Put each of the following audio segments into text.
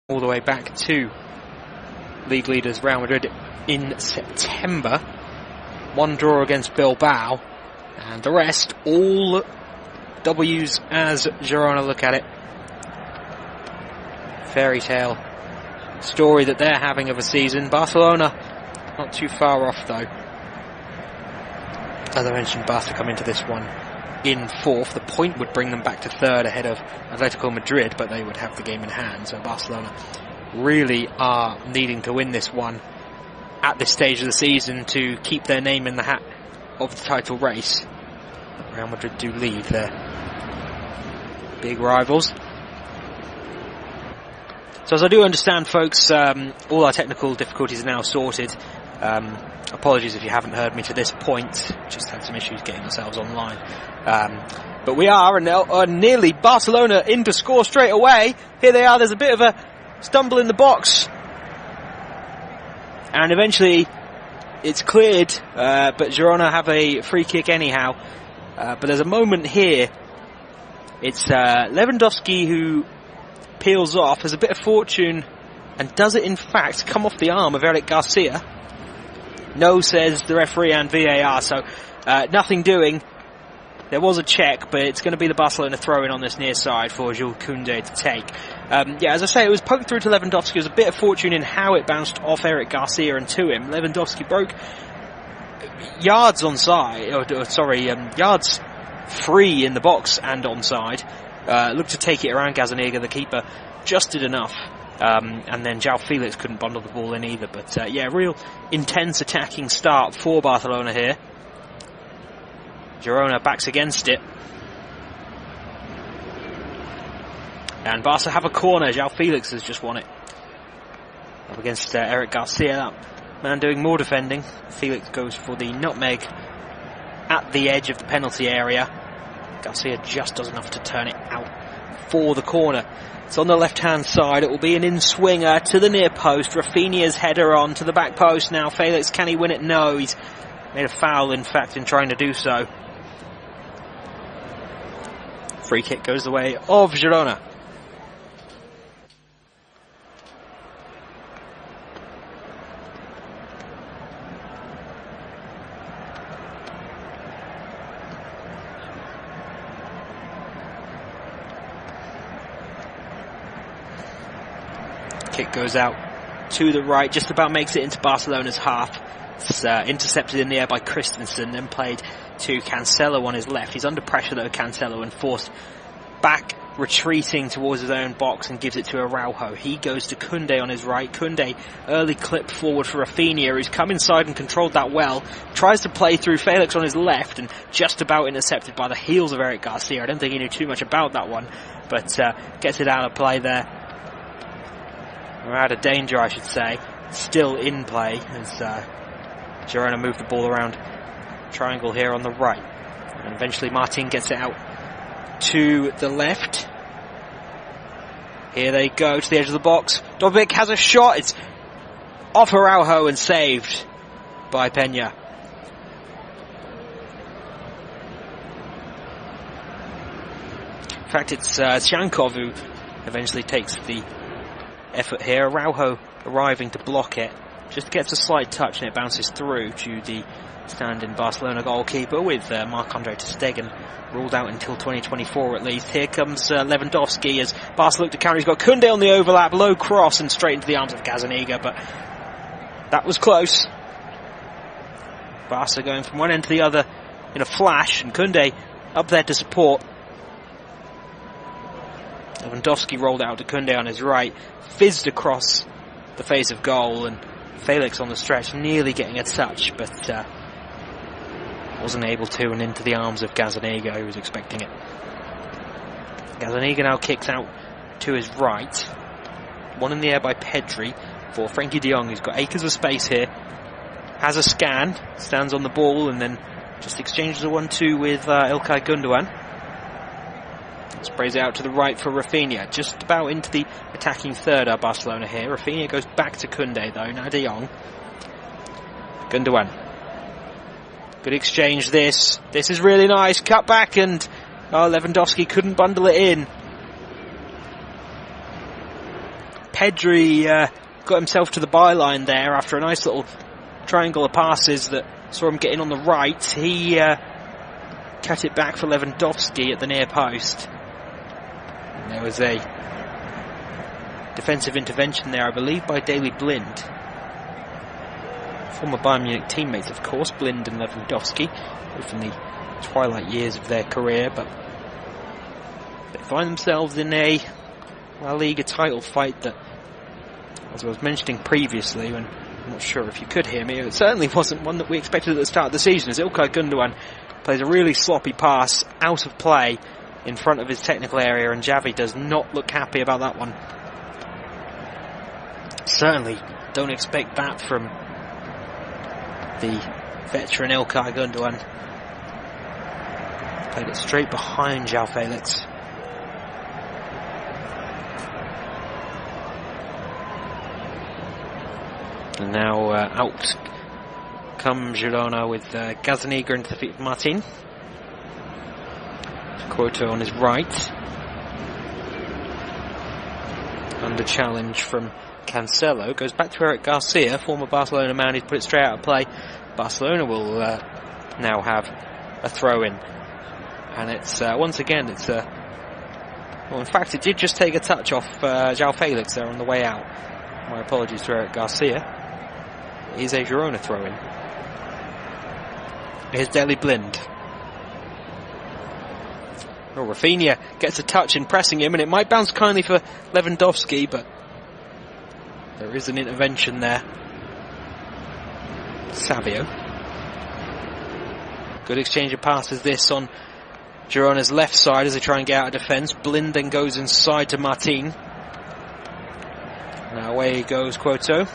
all the way back to league leaders Real Madrid in September. One draw against Bilbao, and the rest all W's as Girona look at it. Fairy tale story that they're having of a season. Barcelona not too far off though. As I mentioned, Barca come into this one in fourth. The point would bring them back to third ahead of Atlético Madrid, but they would have the game in hand. So Barcelona really are needing to win this one at this stage of the season to keep their name in the hat of the title race. Real Madrid do lead their big rivals. So as I do understand, folks, all our technical difficulties are now sorted. Apologies if you haven't heard me to this point. Just had some issues getting ourselves online. But we are, and nearly Barcelona in to score straight away. Here they are. There's a bit of a stumble in the box. And eventually it's cleared, but Girona have a free kick anyhow. But there's a moment here. It's Lewandowski who peels off, has a bit of fortune, and does it in fact come off the arm of Eric Garcia. No, says the referee and VAR, so nothing doing. There was a check, but it's going to be the Barcelona throw-in on this near side for Jules Koundé to take. Yeah, as I say, it was poked through to Lewandowski. There was a bit of fortune in how it bounced off Eric Garcia and to him. Lewandowski broke yards onside, yards free in the box and onside. Looked to take it around Gazzaniga, the keeper, just did enough. And then João Felix couldn't bundle the ball in either. But yeah, real intense attacking start for Barcelona here. Girona backs against it. And Barca have a corner. João Felix has just won it. Up against Eric Garcia, that man doing more defending. Felix goes for the nutmeg at the edge of the penalty area. Garcia just does enough to turn it out for the corner. It's on the left-hand side. It will be an in-swinger to the near post. Rafinha's header on to the back post now. Felix, can he win it? No, he's made a foul, in fact, in trying to do so. Free kick goes the way of Girona. Kick goes out to the right, just about makes it into Barcelona's half. It's intercepted in the air by Christensen, then played to Cancelo on his left. He's under pressure though, Cancelo, and forced back, retreating towards his own box, and gives it to Araujo. He goes to Koundé on his right. Koundé, early clip forward for Rafinha, who's come inside and controlled that well. Tries to play through Felix on his left, and just about intercepted by the heels of Eric Garcia. I don't think he knew too much about that one, but gets it out of play there. Or out of danger, I should say. Still in play as Girona move the ball around. Triangle here on the right. And eventually Martin gets it out to the left. Here they go to the edge of the box. Dobic has a shot. It's off Araujo and saved by Peña. In fact, it's Shankov who eventually takes the effort here. Araujo arriving to block it. Just gets a slight touch and it bounces through to the stand-in Barcelona goalkeeper, with Marc-Andre ter Stegen ruled out until 2024 at least. Here comes Lewandowski as Barca look to counter. He's got Koundé on the overlap, low cross and straight into the arms of Gazzaniga, but that was close. Barca going from one end to the other in a flash, and Koundé up there to support. Lewandowski rolled out to Koundé on his right, fizzed across the face of goal, and Felix on the stretch nearly getting a touch, but wasn't able to, and into the arms of Gazzaniga, who was expecting it. Gazzaniga now kicks out to his right. One in the air by Pedri for Frenkie de Jong, who's got acres of space here. Has a scan, stands on the ball, and then just exchanges a 1-2 with Ilkay Gundogan. Sprays it out to the right for Rafinha. Just about into the attacking third are Barcelona here. Rafinha goes back to Koundé though. Now de Jong. Gundogan. Good exchange this. This is really nice. Cut back, and Lewandowski couldn't bundle it in. Pedri got himself to the byline there after a nice little triangle of passes that saw him get in on the right. He cut it back for Lewandowski at the near post. And there was a defensive intervention there, I believe, by Daley Blind. Former Bayern Munich teammates, of course, Blind and Lewandowski, both in the twilight years of their career, but they find themselves in a La Liga title fight that, as I was mentioning previously, and I'm not sure if you could hear me, it certainly wasn't one that we expected at the start of the season, as İlkay Gündoğan plays a really sloppy pass out of play in front of his technical area, and Xavi does not look happy about that one. Certainly don't expect that from the veteran İlkay Gündoğan. Played it straight behind João Felix. And now out come Girona with Gazzaniga into the feet of Martin. Couto on his right. Under challenge from Cancelo. Goes back to Eric Garcia, former Barcelona man. He's put it straight out of play. Barcelona will now have a throw-in. And it's, once again, it's well, in fact, it did just take a touch off João Felix there on the way out. My apologies to Eric Garcia. It is a Girona throw-in. Here's Daley Blind. Well, Rafinha gets a touch in pressing him, and it might bounce kindly for Lewandowski, but there is an intervention there. Savio. Good exchange of passes this on Girona's left side as they try and get out of defence. Blind then goes inside to Martin. Now away goes Couto.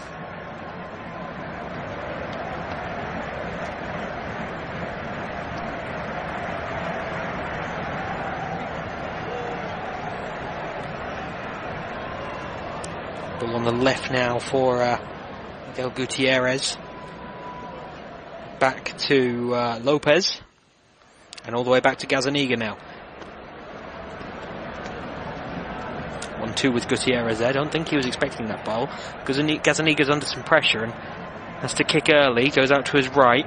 Ball on the left now for Miguel Gutierrez. Back to Lopez. And all the way back to Gazzaniga now. 1-2 with Gutierrez there. I don't think he was expecting that ball. Gazzaniga's under some pressure and has to kick early. Goes out to his right.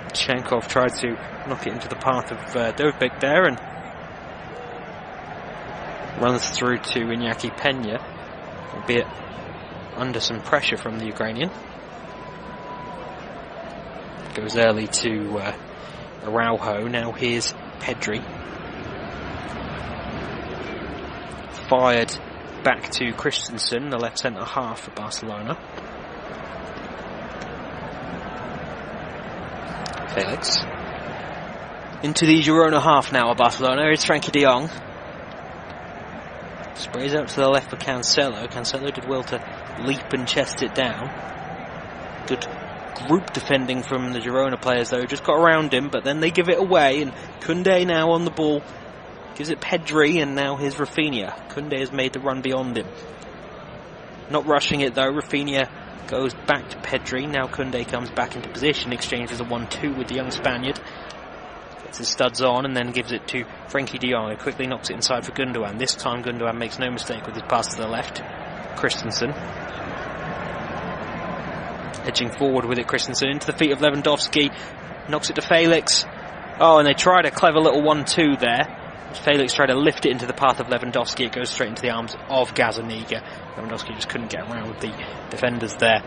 Shankov tried to knock it into the path of Dovbyk there and runs through to Iñaki Peña, albeit under some pressure from the Ukrainian. Goes early to Araujo. Now here's Pedri. Fired back to Christensen, the left centre half for Barcelona. Felix. Into the Girona half now of Barcelona. Here's Frankie de Jong. Sprays out to the left for Cancelo. Cancelo did well to leap and chest it down. Good group defending from the Girona players though. Just got around him, but then they give it away, and Koundé now on the ball. Gives it Pedri, and now here's Rafinha. Koundé has made the run beyond him. Not rushing it though. Rafinha goes back to Pedri. Now Koundé comes back into position. Exchanges a 1-2 with the young Spaniard. Gets his studs on and then gives it to Frankie de Jong, who quickly knocks it inside for Gündoğan. This time Gündoğan makes no mistake with his pass to the left. Christensen. Edging forward with it, Christensen into the feet of Lewandowski. Knocks it to Felix. Oh, and they tried a clever little 1-2 there. Felix tried to lift it into the path of Lewandowski. It goes straight into the arms of Gazzaniga. Lewandowski just couldn't get around with the defenders there.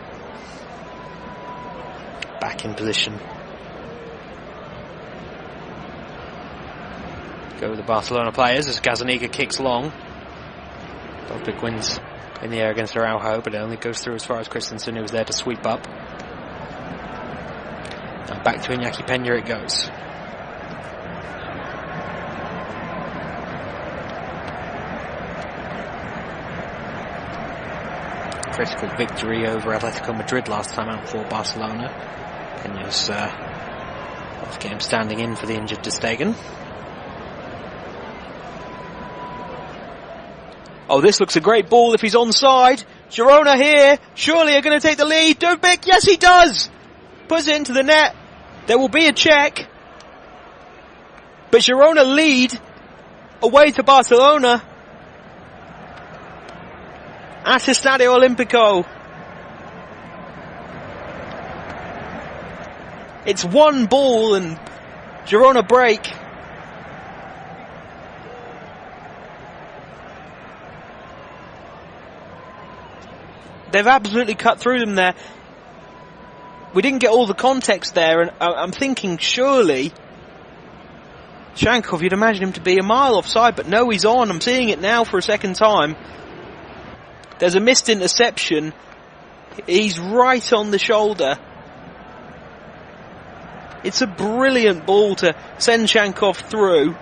Back in position. Go the Barcelona players as Gazzaniga kicks long. Dovbyk wins in the air against Araujo, but it only goes through as far as Christensen, who was there to sweep up. Now back to Iñaki Peña it goes. Critical victory over Atletico Madrid last time out for Barcelona. Peña's last game standing in for the injured ter Stegen. Oh, this looks a great ball if he's onside. Girona here, surely are going to take the lead. Dovbyk, yes he does! Puts it into the net. There will be a check. But Girona lead away to Barcelona. at Estadi Olímpico. It's one ball and Girona break. They've absolutely cut through them there. We didn't get all the context there, and I'm thinking surely Shankov, you'd imagine him to be a mile offside, but no, he's on. I'm seeing it now for a second time. There's a missed interception. He's right on the shoulder. It's a brilliant ball to send Shankov through.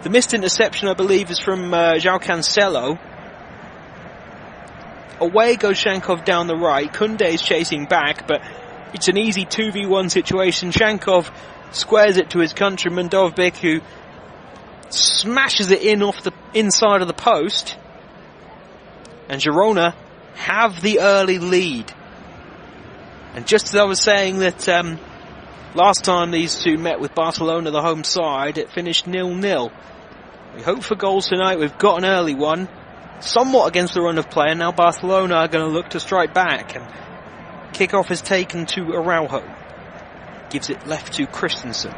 The missed interception, I believe, is from João Cancelo. Away goes Shankov down the right. Kunde is chasing back, but it's an easy 2v1 situation. Shankov squares it to his countryman Dovbyk, who smashes it in off the inside of the post. And Girona have the early lead. And just as I was saying that last time these two met with Barcelona, the home side, it finished 0-0. We hope for goals tonight. We've got an early one, somewhat against the run of play, and now Barcelona are going to look to strike back. And kickoff is taken to Araujo. Gives it left to Christensen.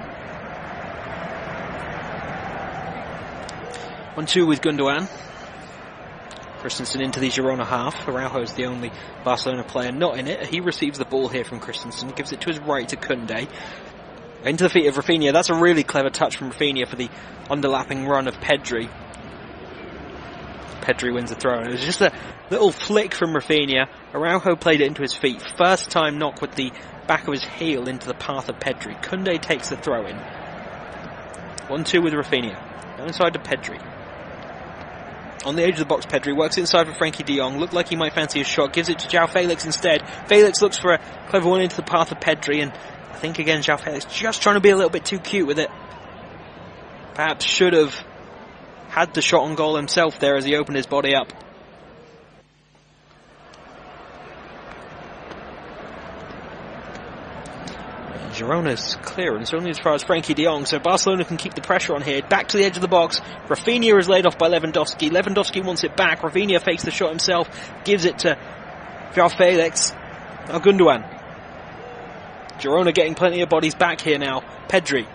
1-2 with Gundogan. Christensen into the Girona half. Araujo is the only Barcelona player not in it. He receives the ball here from Christensen. Gives it to his right to Kunde. Into the feet of Rafinha. That's a really clever touch from Rafinha for the underlapping run of Pedri. Pedri wins the throw. It was just a little flick from Rafinha. Araujo played it into his feet. First time knock with the back of his heel into the path of Pedri. Kunde takes the throw in. 1-2 with Rafinha. Now inside to Pedri. On the edge of the box, Pedri works inside for Frenkie de Jong. Looked like he might fancy a shot. Gives it to João Felix instead. Felix looks for a clever one into the path of Pedri. And I think again João Felix just trying to be a little bit too cute with it. Perhaps should have had the shot on goal himself there as he opened his body up. Girona's clearance only as far as Frenkie de Jong, so Barcelona can keep the pressure on here. Back to the edge of the box. Rafinha is laid off by Lewandowski. Lewandowski wants it back. Rafinha fakes the shot himself, gives it to João Felix. Now Gundogan. Girona getting plenty of bodies back here now. Pedri.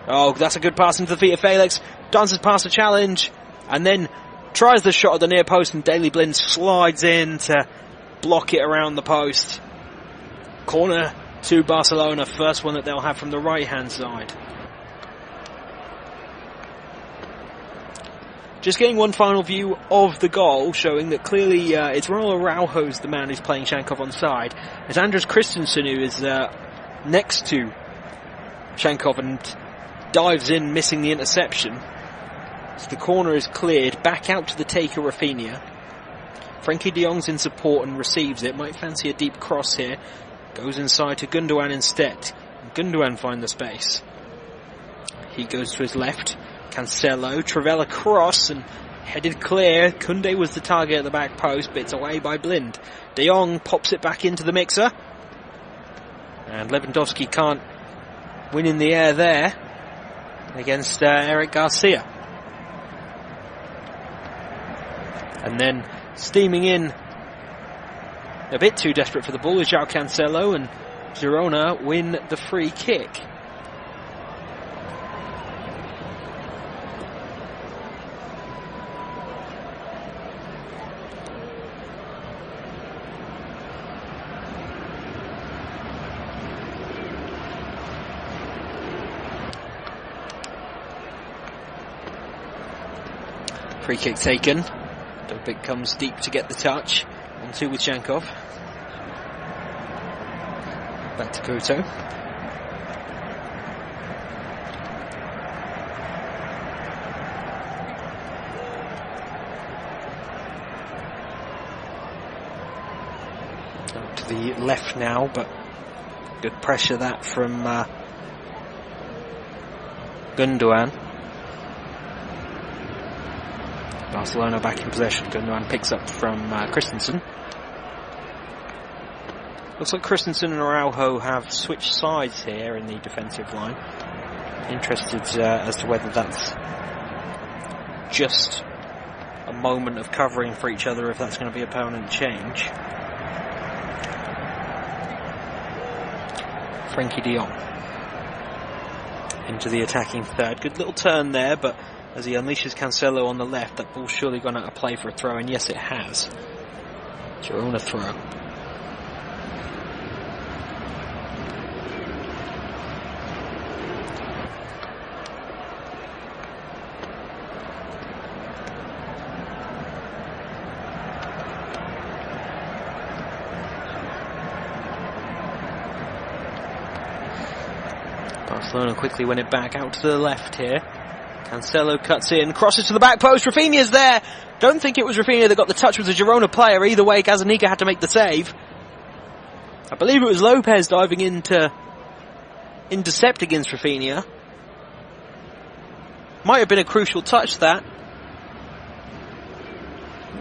Oh, that's a good pass into the feet of Felix. Dances past the challenge and then tries the shot at the near post, and Daley Blind slides in to block it around the post. Corner to Barcelona, first one that they'll have from the right hand side. Just getting one final view of the goal, showing that clearly it's Ronald Araujo's the man who's playing Shankov on side. It's Andres Christensen who is next to Shankov and dives in, missing the interception. So the corner is cleared, back out to the taker Rafinha. Frenkie de Jong's in support and receives it, might fancy a deep cross here. Goes inside to Gundogan instead. Gundogan finds the space. He goes to his left. Cancelo, Trivela cross and headed clear. Kunde was the target at the back post, but it's away by Blind. De Jong pops it back into the mixer. And Lewandowski can't win in the air there against Eric Garcia. And then steaming in, a bit too desperate for the ball, is João Cancelo, and Girona win the free kick. Free kick taken. Dovbyk comes deep to get the touch. 1-2 with Shankov. Back to Couto. Out to the left now, but good pressure that from Gundogan. Barcelona back in possession. Gundogan picks up from Christensen. Looks like Christensen and Araujo have switched sides here in the defensive line. Interested as to whether that's just a moment of covering for each other if that's going to be a permanent change. Frenkie de Jong into the attacking third. Good little turn there, but as he unleashes Cancelo on the left, that ball's surely gone out of play for a throw, and yes, it has. Girona throw. Barcelona quickly win it back out to the left here. Cancelo cuts in, crosses to the back post. Rafinha's there. Don't think it was Rafinha that got the touch with the Girona player. Either way, Gazzaniga had to make the save. I believe it was Lopez diving in to intercept against Rafinha. Might have been a crucial touch, that.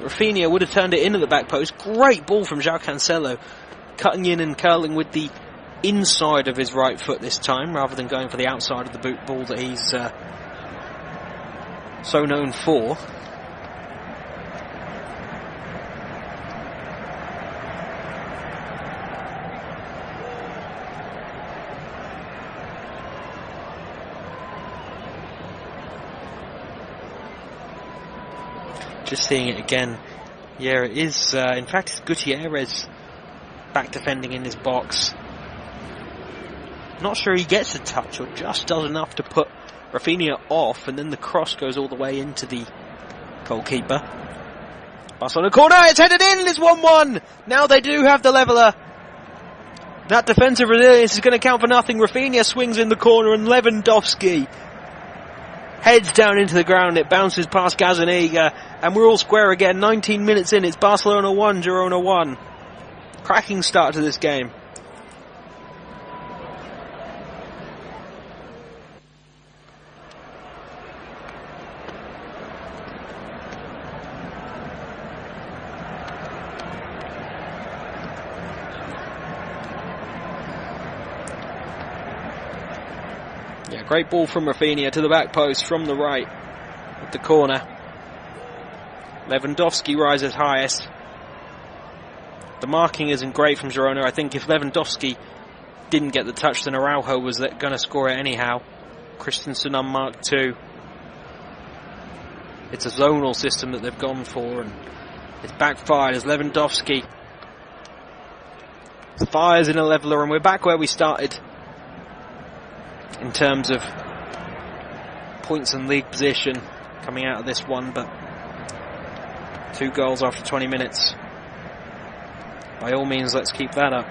Rafinha would have turned it in at the back post. Great ball from João Cancelo, cutting in and curling with the inside of his right foot this time, rather than going for the outside of the boot ball that he's so known for. Just seeing it again. Yeah, it is. In fact, it's Gutierrez back defending in his box. Not sure he gets a touch or just does enough to put Rafinha off, and then the cross goes all the way into the goalkeeper. Barcelona corner, it's headed in, and it's 1-1. Now they do have the leveller. That defensive resilience is going to count for nothing. Rafinha swings in the corner, and Lewandowski heads down into the ground. It bounces past Gazzaniga, and we're all square again. 19 minutes in, it's Barcelona 1, Girona 1. Cracking start to this game. Great ball from Rafinha to the back post from the right at the corner. Lewandowski rises highest. The marking isn't great from Girona. I think if Lewandowski didn't get the touch, then Araujo was going to score it anyhow. Christensen unmarked too. It's a zonal system that they've gone for, and it's backfired as Lewandowski fires in a leveller, and we're back where we started in terms of points and league position coming out of this one, but 2 goals after 20 minutes. By all means, let's keep that up.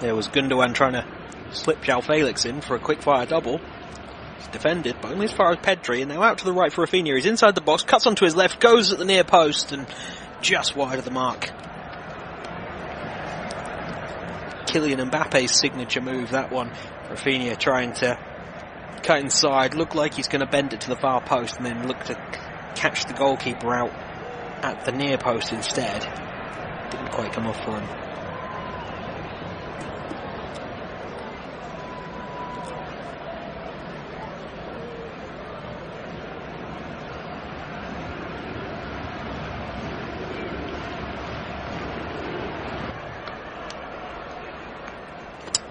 There was Gundogan trying to slip João Felix in for a quick fire double. Defended, but only as far as Pedri, and now out to the right for Rafinha. He's inside the box, cuts onto his left, goes at the near post, and just wide of the mark. Kylian Mbappe's signature move, that one. Rafinha trying to cut inside, look like he's going to bend it to the far post, and then look to catch the goalkeeper out at the near post instead. Didn't quite come off for him.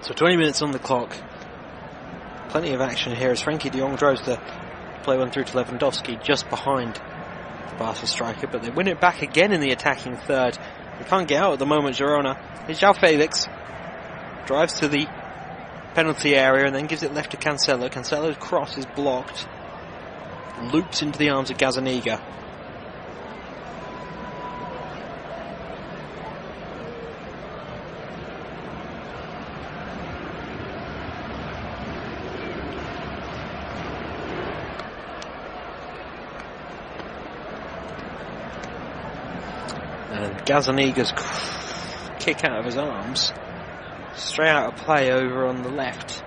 So 20 minutes on the clock. Plenty of action here as Frenkie de Jong tries to play one through to Lewandowski just behind the Barca striker, but they win it back again in the attacking third. They can't get out at the moment, Girona. Here's João Felix. Drives to the penalty area and then gives it left to Cancelo. Cancelo's cross is blocked. Loops into the arms of Gazzaniga. Gazzaniga's kick out of his arms, straight out of play over on the left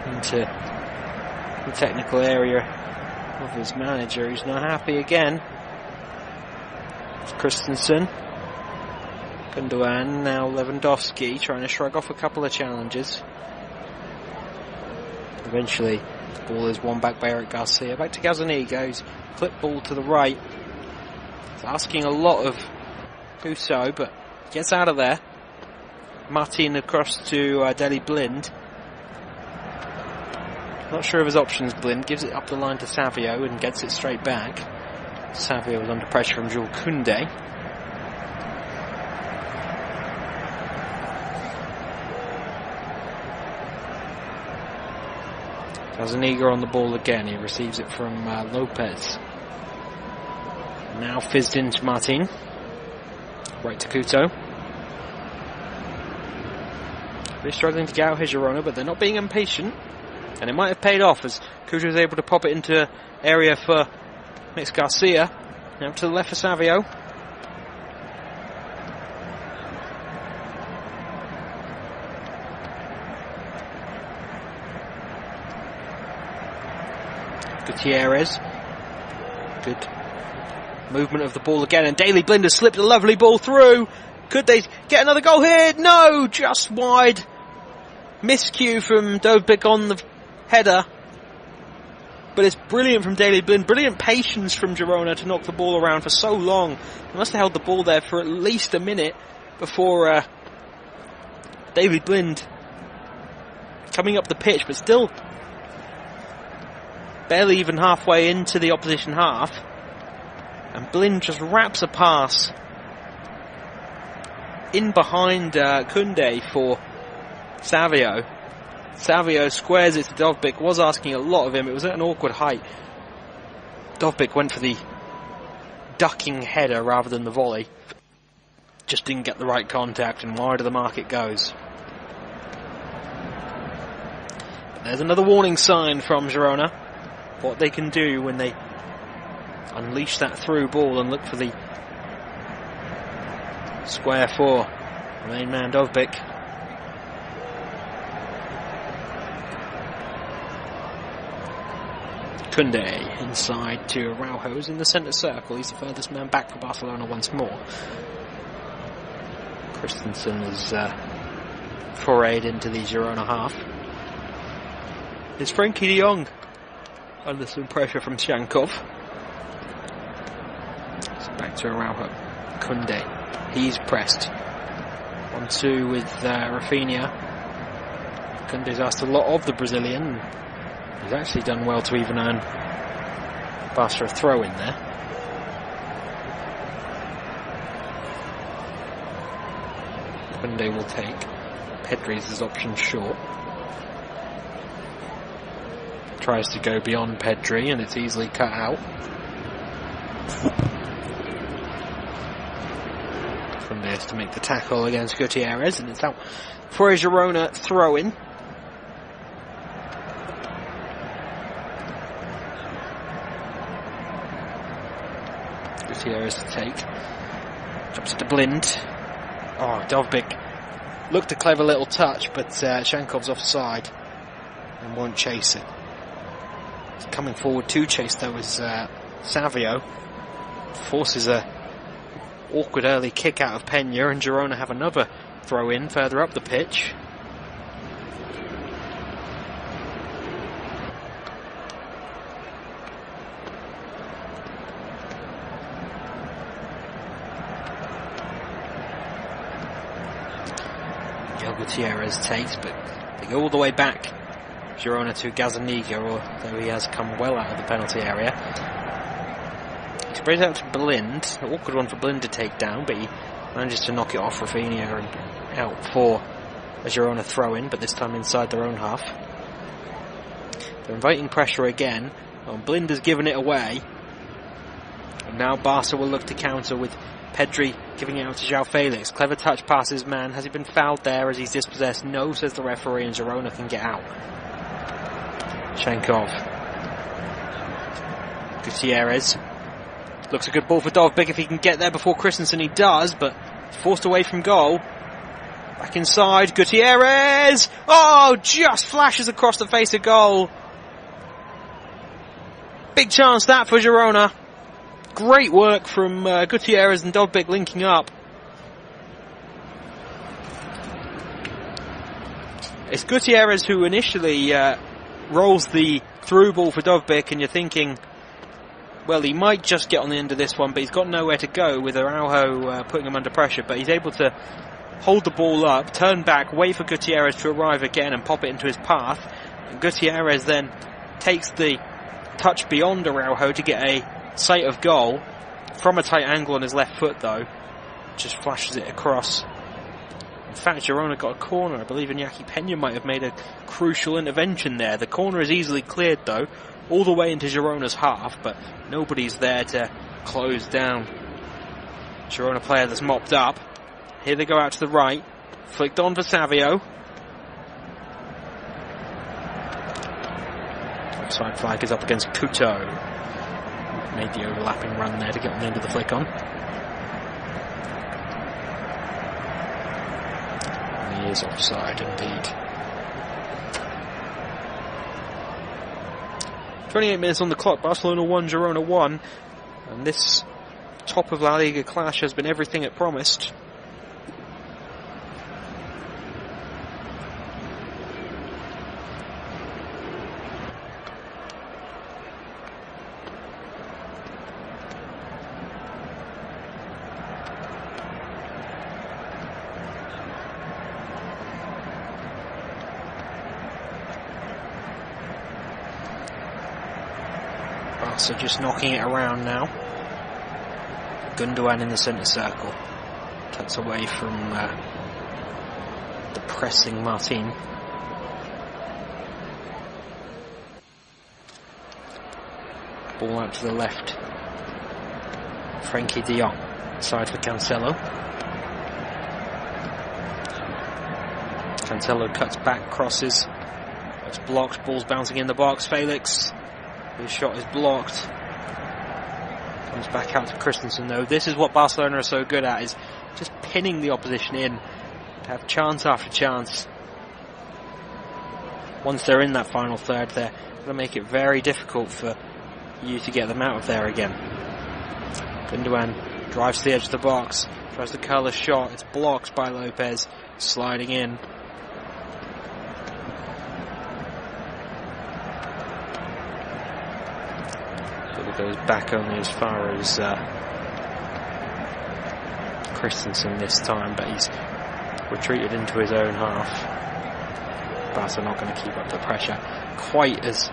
into the technical area of his manager, who's not happy again. It's Christensen. Gundogan, now Lewandowski, trying to shrug off a couple of challenges. Eventually, the ball is won back by Eric Garcia. Back to Gazzaniga, who's clip ball to the right. He's asking a lot of Couto, but gets out of there. Martin across to Deli Blind. Not sure of his options, Blind. Gives it up the line to Savio and gets it straight back. Savio was under pressure from Jules Koundé. Gazzaniga on the ball again. He receives it from Lopez. Now fizzed into Martin. Right to Couto. They're struggling to get out here, Girona, but they're not being impatient. And it might have paid off as Couto was able to pop it into area for Mix Garcia. Now to the left for Savio. Gutierrez. Good movement of the ball again, and Daley Blind has slipped a lovely ball through. Could they get another goal here? No, just wide. Miscue from Dovbyk on the header. But it's brilliant from Daley Blind. Brilliant patience from Girona to knock the ball around for so long. They must have held the ball there for at least a minute before Daley Blind coming up the pitch, but still barely even halfway into the opposition half. And Blind just wraps a pass in behind Koundé for Savio. Savio squares it to Dovbyk, was asking a lot of him. It was at an awkward height. Dovbyk went for the ducking header rather than the volley. Just didn't get the right contact, and wide of the mark it goes. But there's another warning sign from Girona. What they can do when they unleash that through ball and look for the square for main man Dovbyk. Koundé inside to Araujo's in the centre circle. He's the furthest man back for Barcelona once more. Christensen has forayed into the Girona half. It's Frankie de Jong under some pressure from Shankov. So back to Araujo. Koundé. He's pressed. 1-2 with Rafinha. Koundé's asked a lot of the Brazilian. He's actually done well to even earn Barca a throw in there. Koundé will take Pedri's option short. Tries to go beyond Pedri and it's easily cut out. Koundé has to make the tackle against Gutierrez and it's out for a Girona throw-in. Gutierrez to take. Drops it to Blind. Oh, Dovbyk looked a clever little touch, but Shankov's offside and won't chase it. Coming forward to chase though is Savio. Forces a awkward early kick out of Pena, and Girona have another throw in further up the pitch. Gutierrez takes, but they go all the way back. Girona to Gazzaniga, although he has come well out of the penalty area. He spreads out to Blind. An awkward one for Blind to take down, but he manages to knock it off Rafinha and out for a Girona throw-in, but this time inside their own half. They're inviting pressure again. Blind has given it away. And now Barca will look to counter with Pedri giving it out to João Felix. Clever touch passes man. Has he been fouled there as he's dispossessed? No, says the referee, and Girona can get out. Shankov. Gutierrez. Looks a good ball for Dovbyk if he can get there before Christensen. He does, but forced away from goal. Back inside. Gutierrez! Oh, just flashes across the face of goal. Big chance that for Girona. Great work from Gutierrez and Dovbyk linking up. It's Gutierrez who initially rolls the through ball for Dovbyk, and you're thinking, well, he might just get on the end of this one, but he's got nowhere to go with Araujo putting him under pressure. But he's able to hold the ball up, turn back, wait for Gutierrez to arrive again and pop it into his path. And Gutierrez then takes the touch beyond Araujo to get a sight of goal from a tight angle on his left foot, though. Just flashes it across. In fact, Girona got a corner. I believe Iñaki Peña might have made a crucial intervention there. The corner is easily cleared, though, all the way into Girona's half, but nobody's there to close down Girona player that's mopped up. Here they go out to the right. Flicked on for Savio. Offside flag is up against Couto. Made the overlapping run there to get on the end of the flick on. And he is offside indeed. 28 minutes on the clock. Barcelona 1, Girona 1. And this top of La Liga clash has been everything it promised. So just knocking it around now. Gundogan in the centre circle. Cuts away from the pressing Martin. Ball out to the left. Frankie de Jong. Side for Cancelo. Cancelo cuts back, crosses. It's blocked. Ball's bouncing in the box. Felix. His shot is blocked. Comes back out to Christensen, though. This is what Barcelona are so good at, is just pinning the opposition in. Have chance after chance. Once they're in that final third, they're going to make it very difficult for you to get them out of there again. Gundogan drives to the edge of the box. Tries to curl a shot. It's blocked by Lopez. Sliding in. Goes back only as far as Christensen this time, but he's retreated into his own half. Barca not going to keep up the pressure quite as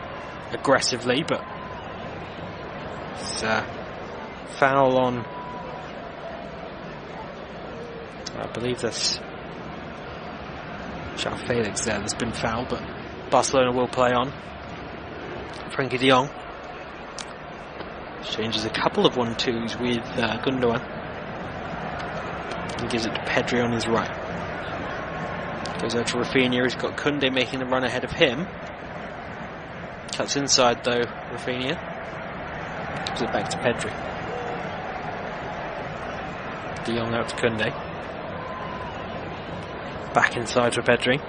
aggressively, but it's foul on, I believe that's João Felix there that's been fouled, but Barcelona will play on. Frankie de Jong changes a couple of 1-2s with Gundogan and gives it to Pedri on his right. Goes out to Rafinha. He's got Koundé making the run ahead of him. Cuts inside though, Rafinha. Gives it back to Pedri. De Jong out to Koundé. Back inside for Pedri.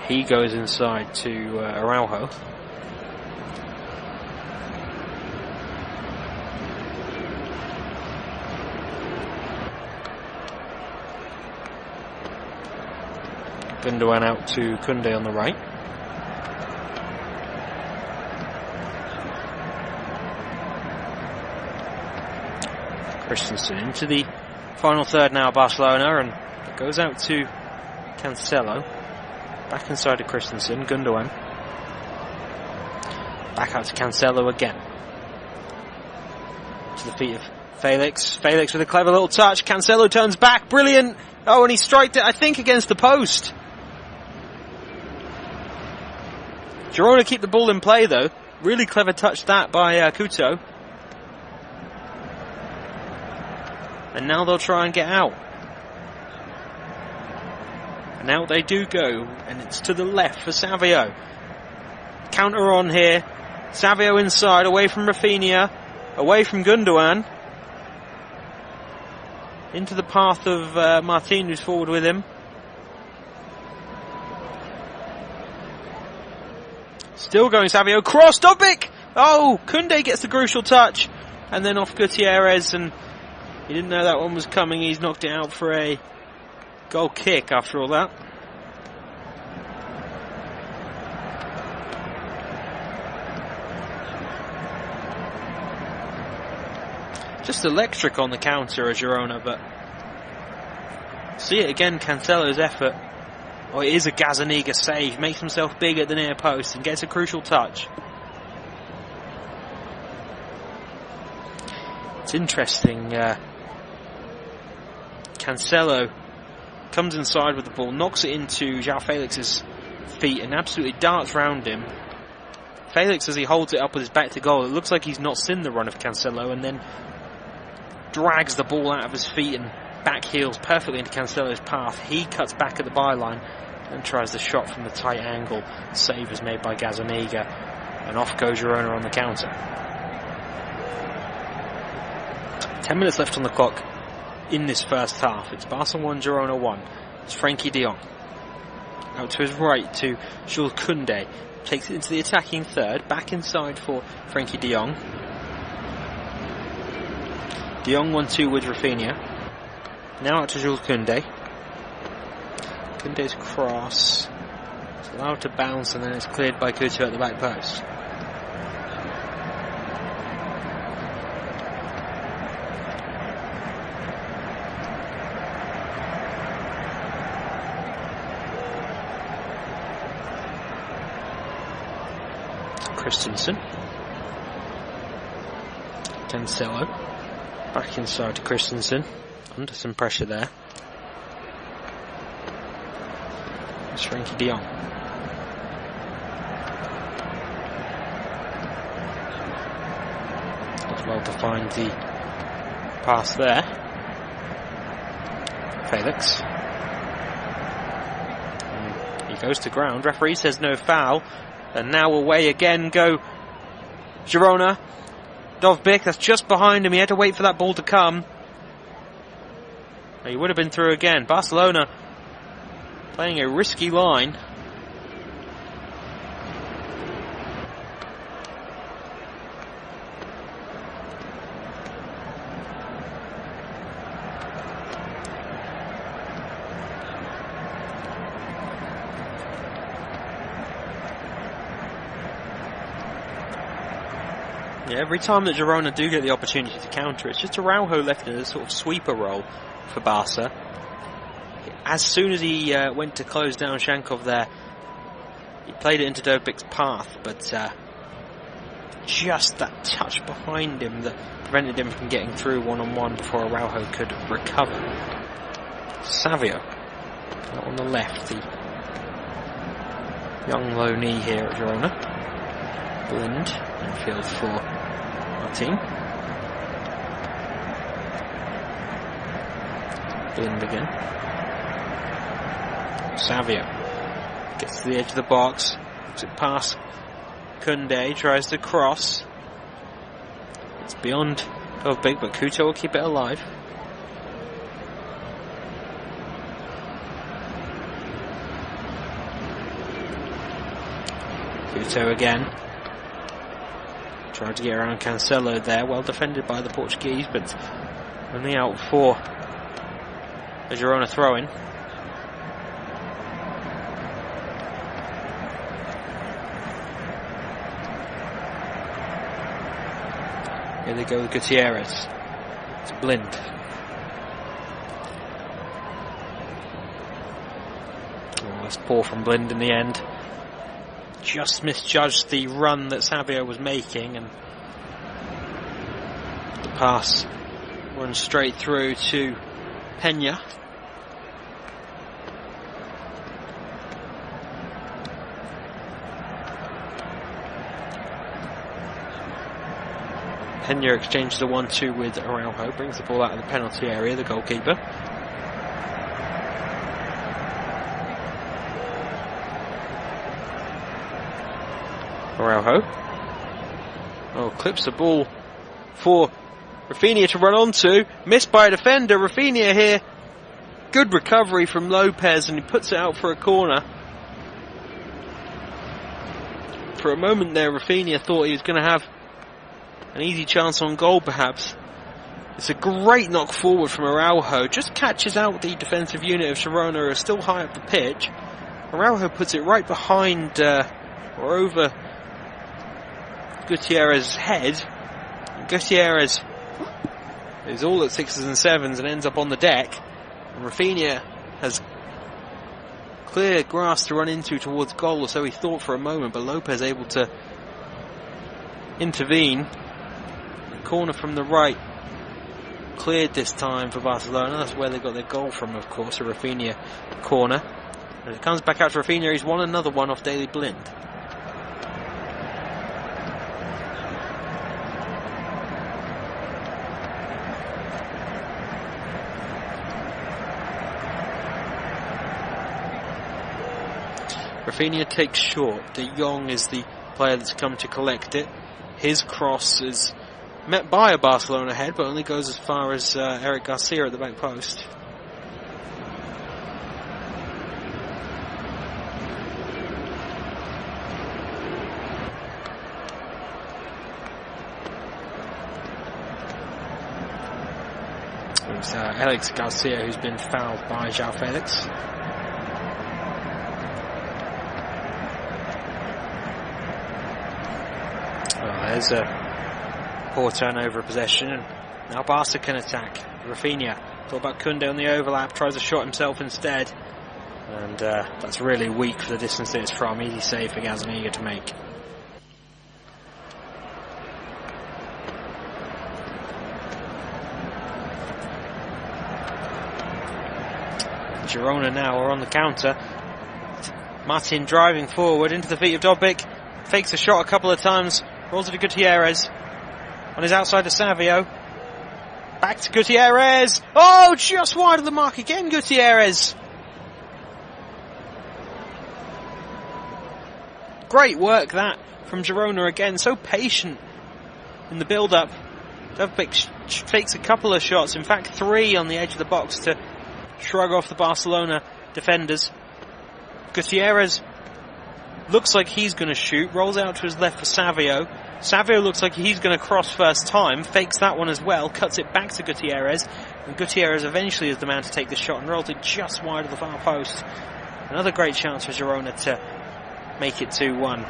He goes inside to Araujo. Gundogan out to Koundé on the right. Christensen into the final third now, Barcelona, and it goes out to Cancelo. Back inside to Christensen, Gundogan. Back out to Cancelo again. To the feet of Felix. Felix with a clever little touch. Cancelo turns back, brilliant. Oh, and he striked it, I think, against the post. Girona keep the ball in play, though. Really clever touch that by Couto. And now they'll try and get out. And out they do go. And it's to the left for Savio. Counter on here. Savio inside, away from Rafinha. Away from Gundogan. Into the path of Martin, who's forward with him. Still going Savio. Cross. Dobbik! Oh, Koundé gets the crucial touch. And then off Gutierrez. And he didn't know that one was coming. He's knocked it out for a goal kick after all that. Just electric on the counter as Girona, but see it again, Cancelo's effort. Oh, it is a Gazzaniga save, makes himself big at the near post and gets a crucial touch. It's interesting, Cancelo comes inside with the ball, knocks it into João Felix's feet and absolutely darts round him. Felix, as he holds it up with his back to goal, it looks like he's not seen the run of Cancelo, and then drags the ball out of his feet and back heels perfectly into Cancelo's path. He cuts back at the byline and tries the shot from the tight angle. Save is made by Gazzaniga, and off goes Girona on the counter. 10 minutes left on the clock in this first half. It's Barca 1, Girona 1. It's Frenkie de Jong. Out to his right to Jules Koundé. Takes it into the attacking third. Back inside for Frenkie de Jong. De Jong 1-2 with Rafinha. Now out to Jules Koundé. Koundé's cross. It's allowed to bounce and then it's cleared by Couto at the back post. Christensen. Cancelo. Back inside to Christensen. Under some pressure there. It's Frenkie de Jong. Does well to find the pass there. Felix. And he goes to ground. Referee says no foul. And now away again go Girona. Dobbik, that's just behind him. He had to wait for that ball to come. He would have been through again. Barcelona playing a risky line. Yeah, every time that Girona do get the opportunity to counter, it's just Araujo left in a sort of sweeper role for Barca. As soon as he went to close down Shankov there, he played it into Dobbik's path, but just that touch behind him that prevented him from getting through one-on-one before Araujo could recover. Savio, out on the left, the young low knee here at Girona. Blind, infield for Martin. Blind again. Savio gets to the edge of the box, looks it past Koundé, tries to cross. It's beyond Dobbik, but Couto will keep it alive. Couto again. Tried to get around Cancelo there, well defended by the Portuguese, but only out for a Girona throw-in. Here they go with Gutierrez. It's Blind. Oh, that's poor from Blind in the end. Just misjudged the run that Savio was making, and the pass runs straight through to Peña. Peña exchanges a 1-2 with Araujo, brings the ball out of the penalty area, the goalkeeper. Araujo. Oh, clips the ball for Rafinha to run onto. Missed by a defender. Rafinha here. Good recovery from Lopez, and he puts it out for a corner. For a moment there, Rafinha thought he was going to have an easy chance on goal, perhaps. It's a great knock forward from Araujo. Just catches out the defensive unit of Girona, who are still high up the pitch. Araujo puts it right behind or over Gutierrez's head. And Gutierrez is all at 6s and 7s and ends up on the deck. And Rafinha has clear grass to run into towards goal, or so he thought for a moment, but Lopez able to intervene. The corner from the right cleared this time for Barcelona. That's where they got their goal from, of course, a Rafinha corner. As it comes back out to Rafinha, he's won another one off Daley Blind. Rafinha takes short. De Jong is the player that's come to collect it. His cross is met by a Barcelona head, but only goes as far as Eric Garcia at the back post. It's Alex Garcia who's been fouled by João Felix. There's a poor turnover of possession, and now Barca can attack. Rafinha thought about Koundé on the overlap, tries a shot himself instead, and that's really weak for the distance that it's from. Easy save for Gazaniga to make. Girona now are on the counter. Martin driving forward into the feet of Dobbik, fakes a shot a couple of times. Rolls it to Gutierrez. On his outside to Savio. Back to Gutierrez. Oh, just wide of the mark again, Gutierrez. Great work that from Girona again. So patient in the build-up. Dobbik fakes a couple of shots. In fact, 3 on the edge of the box to shrug off the Barcelona defenders. Gutierrez looks like he's going to shoot, rolls out to his left for Savio. Savio looks like he's going to cross first time, fakes that one as well, cuts it back to Gutierrez, and Gutierrez eventually is the man to take the shot and rolls it just wide of the far post. Another great chance for Girona to make it 2-1.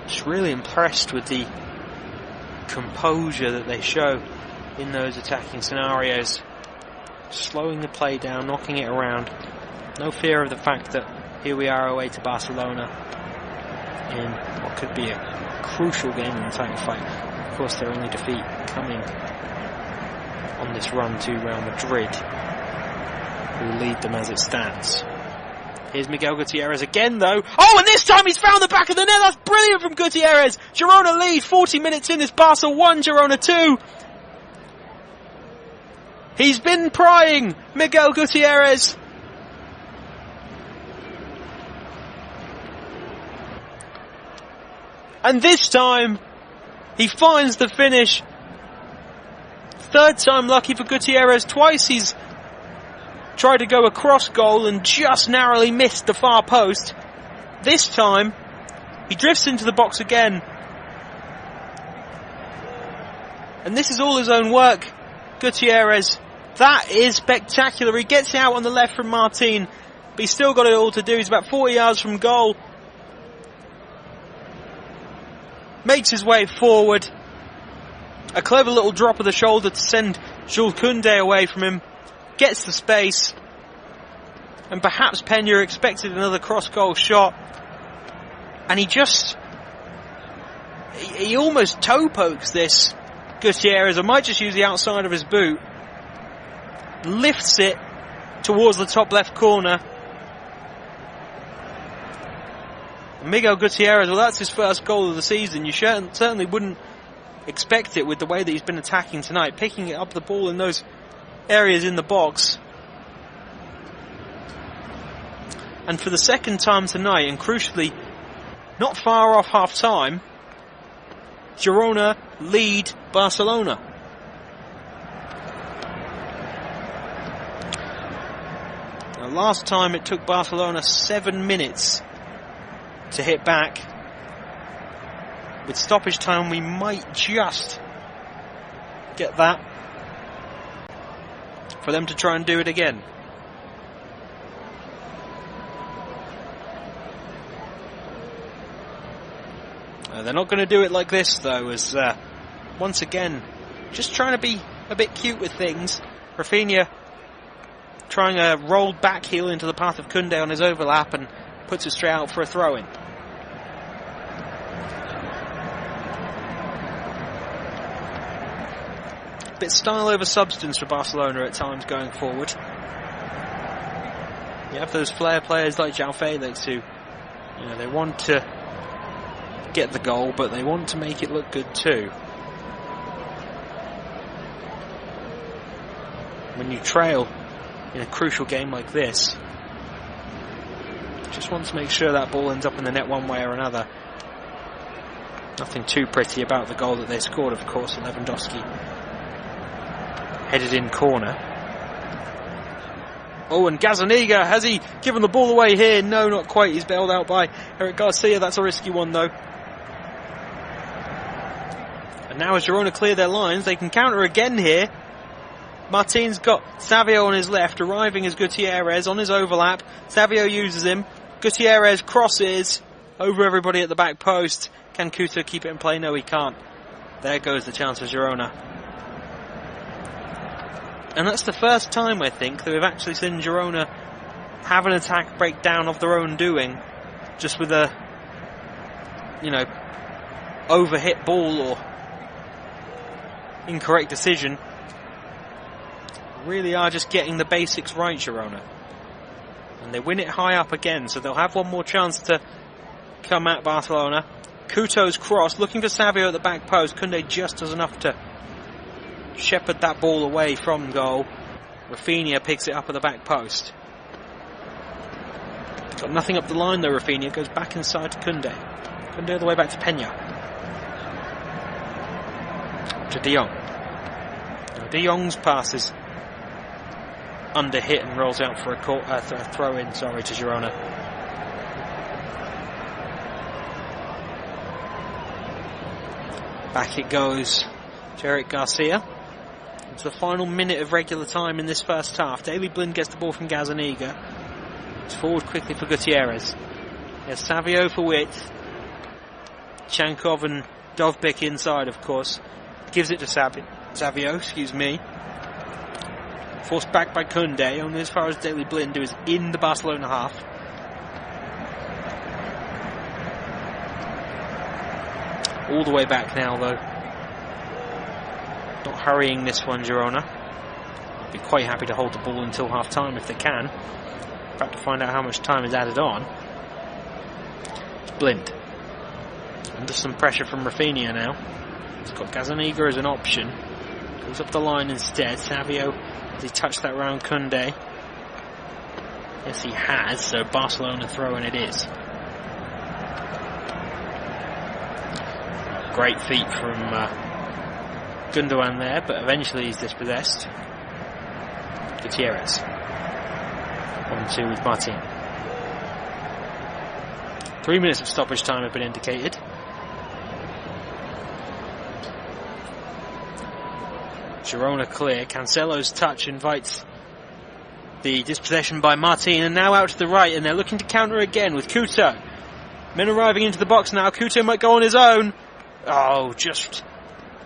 Just really impressed with the composure that they show in those attacking scenarios, slowing the play down, knocking it around. No fear of the fact that here we are away to Barcelona in what could be a crucial game in the title fight. Of course, their only defeat coming on this run to Real Madrid, who lead them as it stands. Here's Miguel Gutierrez again, though. Oh, and this time he's found the back of the net. That's brilliant from Gutierrez. Girona lead 40 minutes in. It's Barca 1, Girona 2. He's been prying, Miguel Gutierrez. And this time, he finds the finish. Third time lucky for Gutierrez. Twice he's tried to go across goal and just narrowly missed the far post. This time, he drifts into the box again. And this is all his own work, Gutierrez. That is spectacular. He gets out on the left from Martin, but he's still got it all to do. He's about 40 yards from goal. Makes his way forward. A clever little drop of the shoulder to send Jules Koundé away from him. Gets the space, and perhaps Peña expected another cross-goal shot, and he almost toe pokes this Gutierrez. I might just use the outside of his boot, lifts it towards the top left corner. Miguel Gutierrez, well, that's his first goal of the season. You certainly wouldn't expect it with the way that he's been attacking tonight, picking up the ball in those areas in the box. And for the second time tonight, and crucially not far off half time, Girona lead Barcelona. Now, last time it took Barcelona 7 minutes to hit back. With stoppage time, we might just get that for them to try and do it again. They're not going to do it like this, though, as once again, just trying to be a bit cute with things. Rafinha trying a rolled back heel into the path of Koundé on his overlap and puts it straight out for a throw-in. Bit style over substance for Barcelona at times going forward. You have those flair players like João Felix who, they want to get the goal, but they want to make it look good too. When you trail in a crucial game like this, just want to make sure that ball ends up in the net one way or another. Nothing too pretty about the goal that they scored, of course. Lewandowski headed in corner. Oh, and Gazzaniga, has he given the ball away here? No, not quite. He's bailed out by Eric Garcia. That's a risky one, though. And now as Girona clear their lines, they can counter again here. Martin's got Savio on his left, arriving as Gutierrez on his overlap. Savio uses him. Gutierrez crosses over everybody at the back post. Can Couto keep it in play? No, he can't. There goes the chance for Girona. And that's the first time, I think, that we've actually seen Girona have an attack break down of their own doing, just with a, overhit ball or incorrect decision. Really are just getting the basics right, Girona. And they win it high up again, so they'll have one more chance to come at Barcelona. Couto's cross, looking for Savio at the back post. Koundé just does enough to shepherd that ball away from goal. Rafinha picks it up at the back post. Got nothing up the line though, Rafinha. Goes back inside to Koundé. Koundé all the way back to Peña. To De Jong. Now De Jong's pass is under hit and rolls out for a throw-in, to Girona. Back it goes to Eric Garcia. It's the final minute of regular time in this first half. Daley Blind gets the ball from Gazzaniga. It's forward quickly for Gutierrez. There's Savio for width. Chankov and Dovbyk inside, of course. Gives it to Savio, Forced back by Koundé, only as far as Daley Blind, who is in the Barcelona half. All the way back now, though. Not hurrying this one, Girona. I'd be quite happy to hold the ball until half-time if they can. About to find out how much time is added on. It's Blind. Under some pressure from Rafinha now. He's got Gazzaniga as an option. Goes up the line instead. Savio, has he touched that round Koundé? Yes, he has, so Barcelona throwing it is. Great feat from Gundogan there, but eventually he's dispossessed. Gutierrez. 1-2 with Martin. 3 minutes of stoppage time have been indicated. Girona clear. Cancelo's touch invites the dispossession by Martin, and now out to the right, and they're looking to counter again with Couto. Men arriving into the box now. Couto might go on his own. Oh, just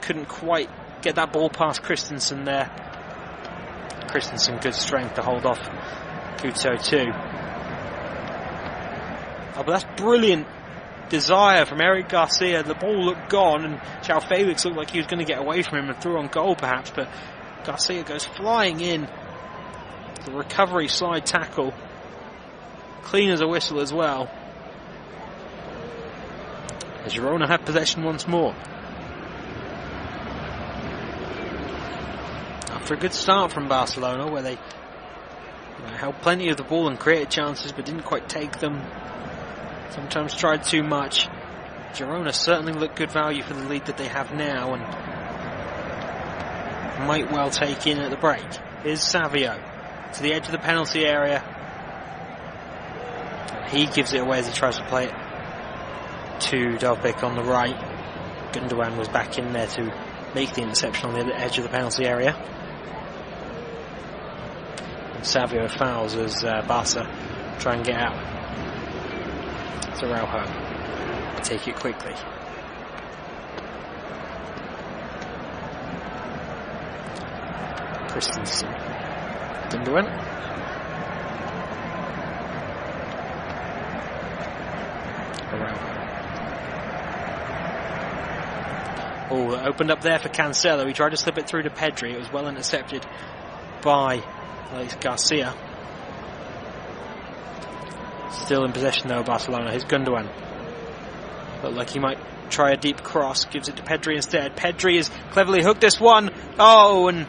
couldn't quite get that ball past Christensen there. Christensen, good strength to hold off Couto too. Oh, but that's brilliant desire from Eric Garcia. The ball looked gone, and João Felix looked like he was going to get away from him and through on goal perhaps, but Garcia goes flying in. The recovery slide tackle. Clean as a whistle as well. As Girona have possession once more. After a good start from Barcelona, where they held plenty of the ball and created chances but didn't quite take them, sometimes tried too much, Girona certainly look good value for the lead that they have now and might well take in at the break. Here's Savio to the edge of the penalty area. He gives it away as he tries to play it to Delpic on the right. Gundogan was back in there to make the interception on the edge of the penalty area. And Savio fouls as Barca try and get out. So Araujo take it quickly. Christensen. Gundogan. Araujo. Oh, that opened up there for Cancelo. He tried to slip it through to Pedri. It was well intercepted by Alex Garcia. Still in possession though, Barcelona. Here's Gundogan. Looked like he might try a deep cross. Gives it to Pedri instead. Pedri has cleverly hooked this one. Oh, and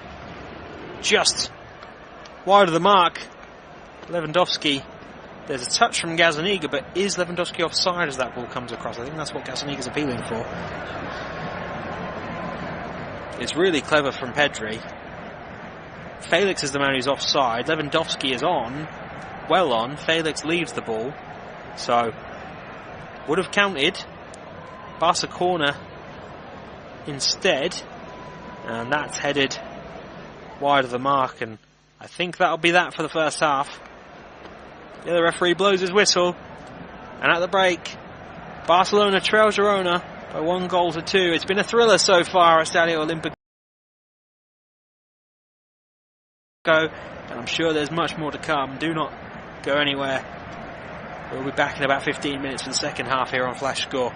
just wide of the mark. Lewandowski. There's a touch from Gazzaniga, but is Lewandowski offside as that ball comes across? I think that's what Gazzaniga's appealing for. It's really clever from Pedri. Felix is the man who's offside. Lewandowski is on. Well on. Felix leaves the ball. So, would have counted. Barca corner instead. And that's headed wide of the mark. And I think that'll be that for the first half. The other referee blows his whistle. And at the break, Barcelona trail Girona by 1-2. It's been a thriller so far at Estadi Olímpic. And I'm sure there's much more to come. Do not go anywhere. We'll be back in about 15 minutes for the second half here on Flash Score.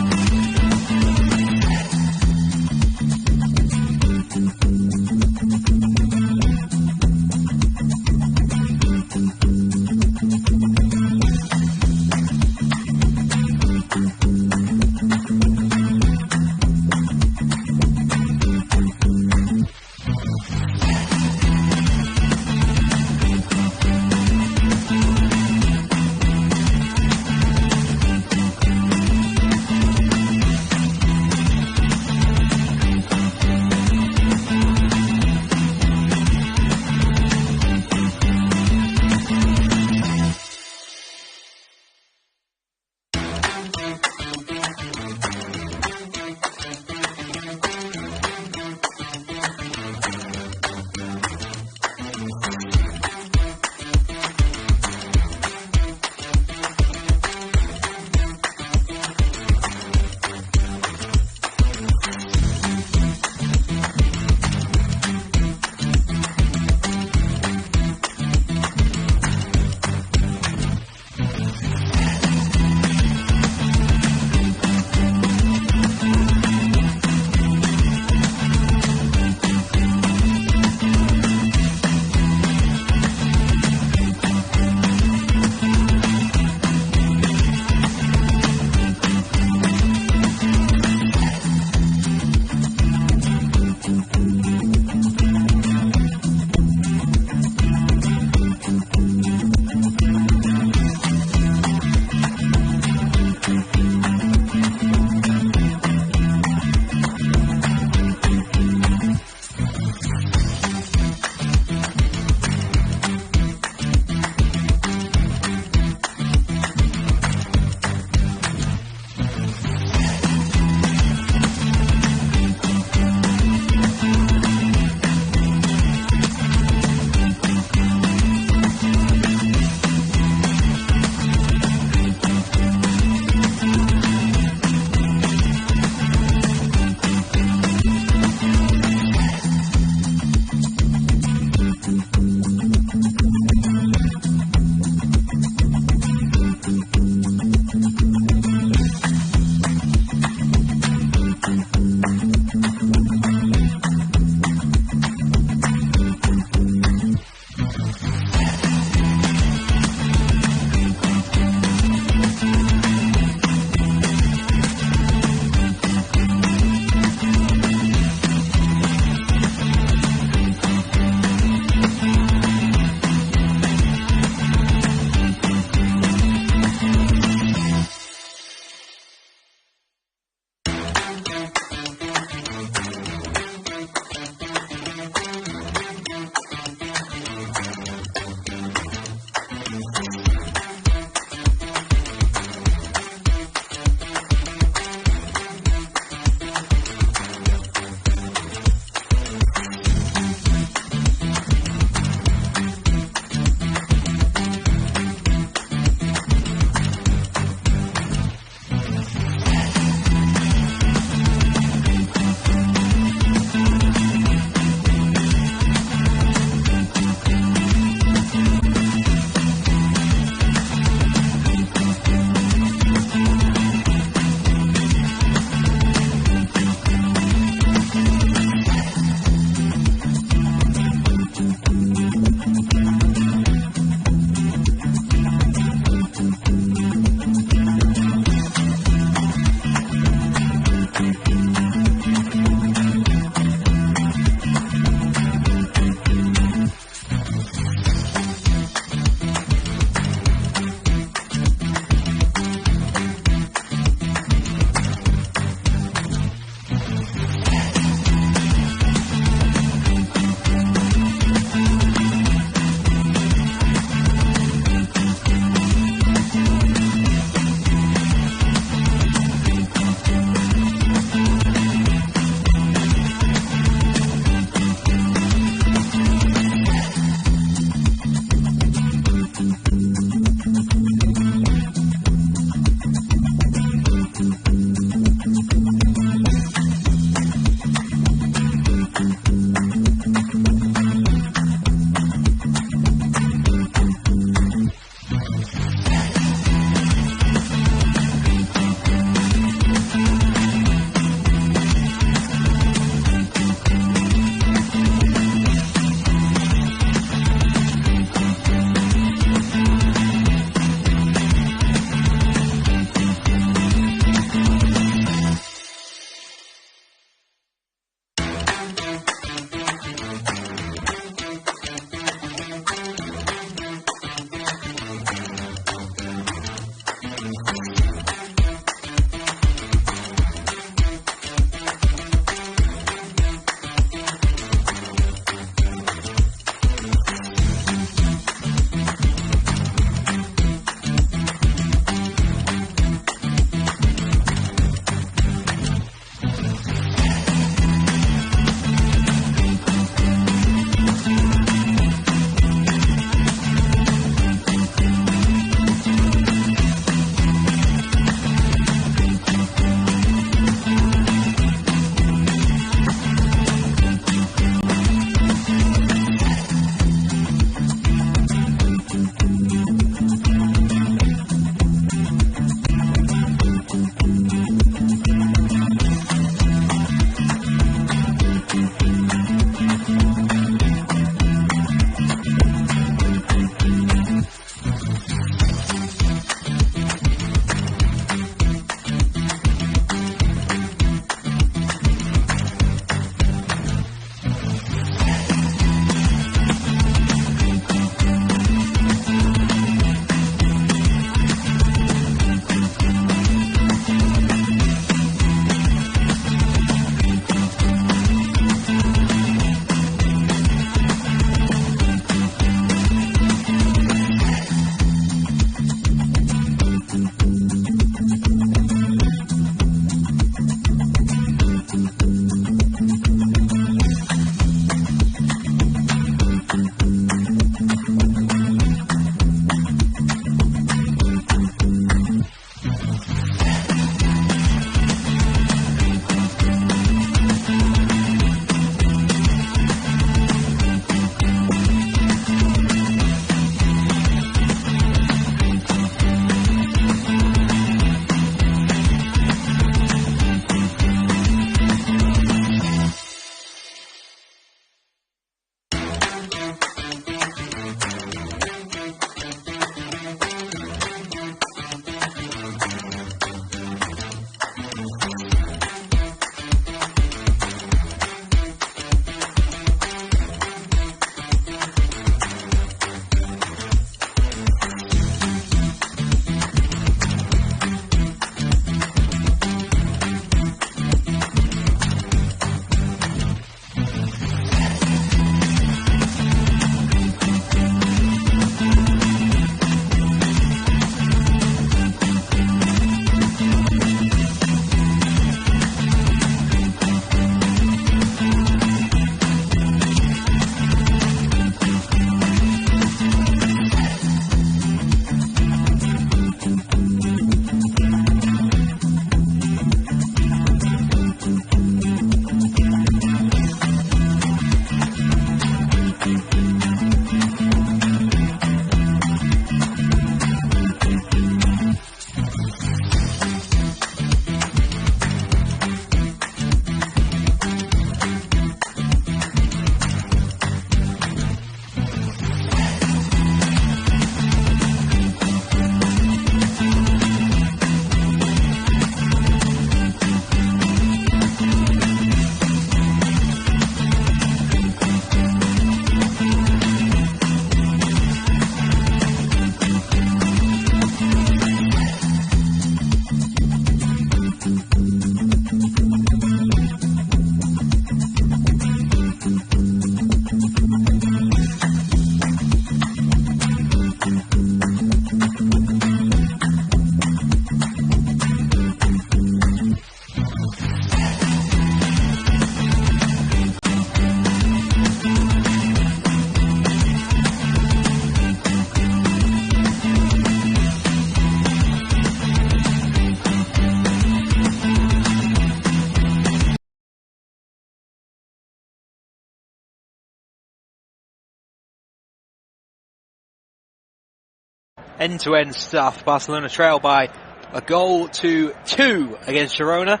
end-to-end stuff. Barcelona trail by a goal to 2 against Girona.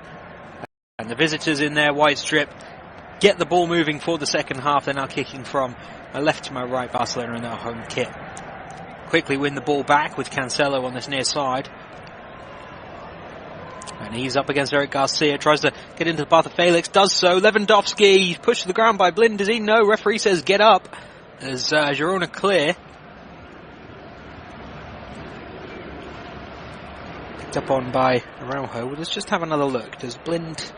And the visitors in their white strip get the ball moving for the second half. They're now kicking from my left to my right, Barcelona in their home kit. Quickly win the ball back with Cancelo on this near side. And he's up against Eric Garcia, tries to get into the path of Felix, does so. Lewandowski pushed to the ground by Blind. Does he? No, referee says get up as Girona clear. Picked up on by Araujo. Well, let's just have another look. Does Blind...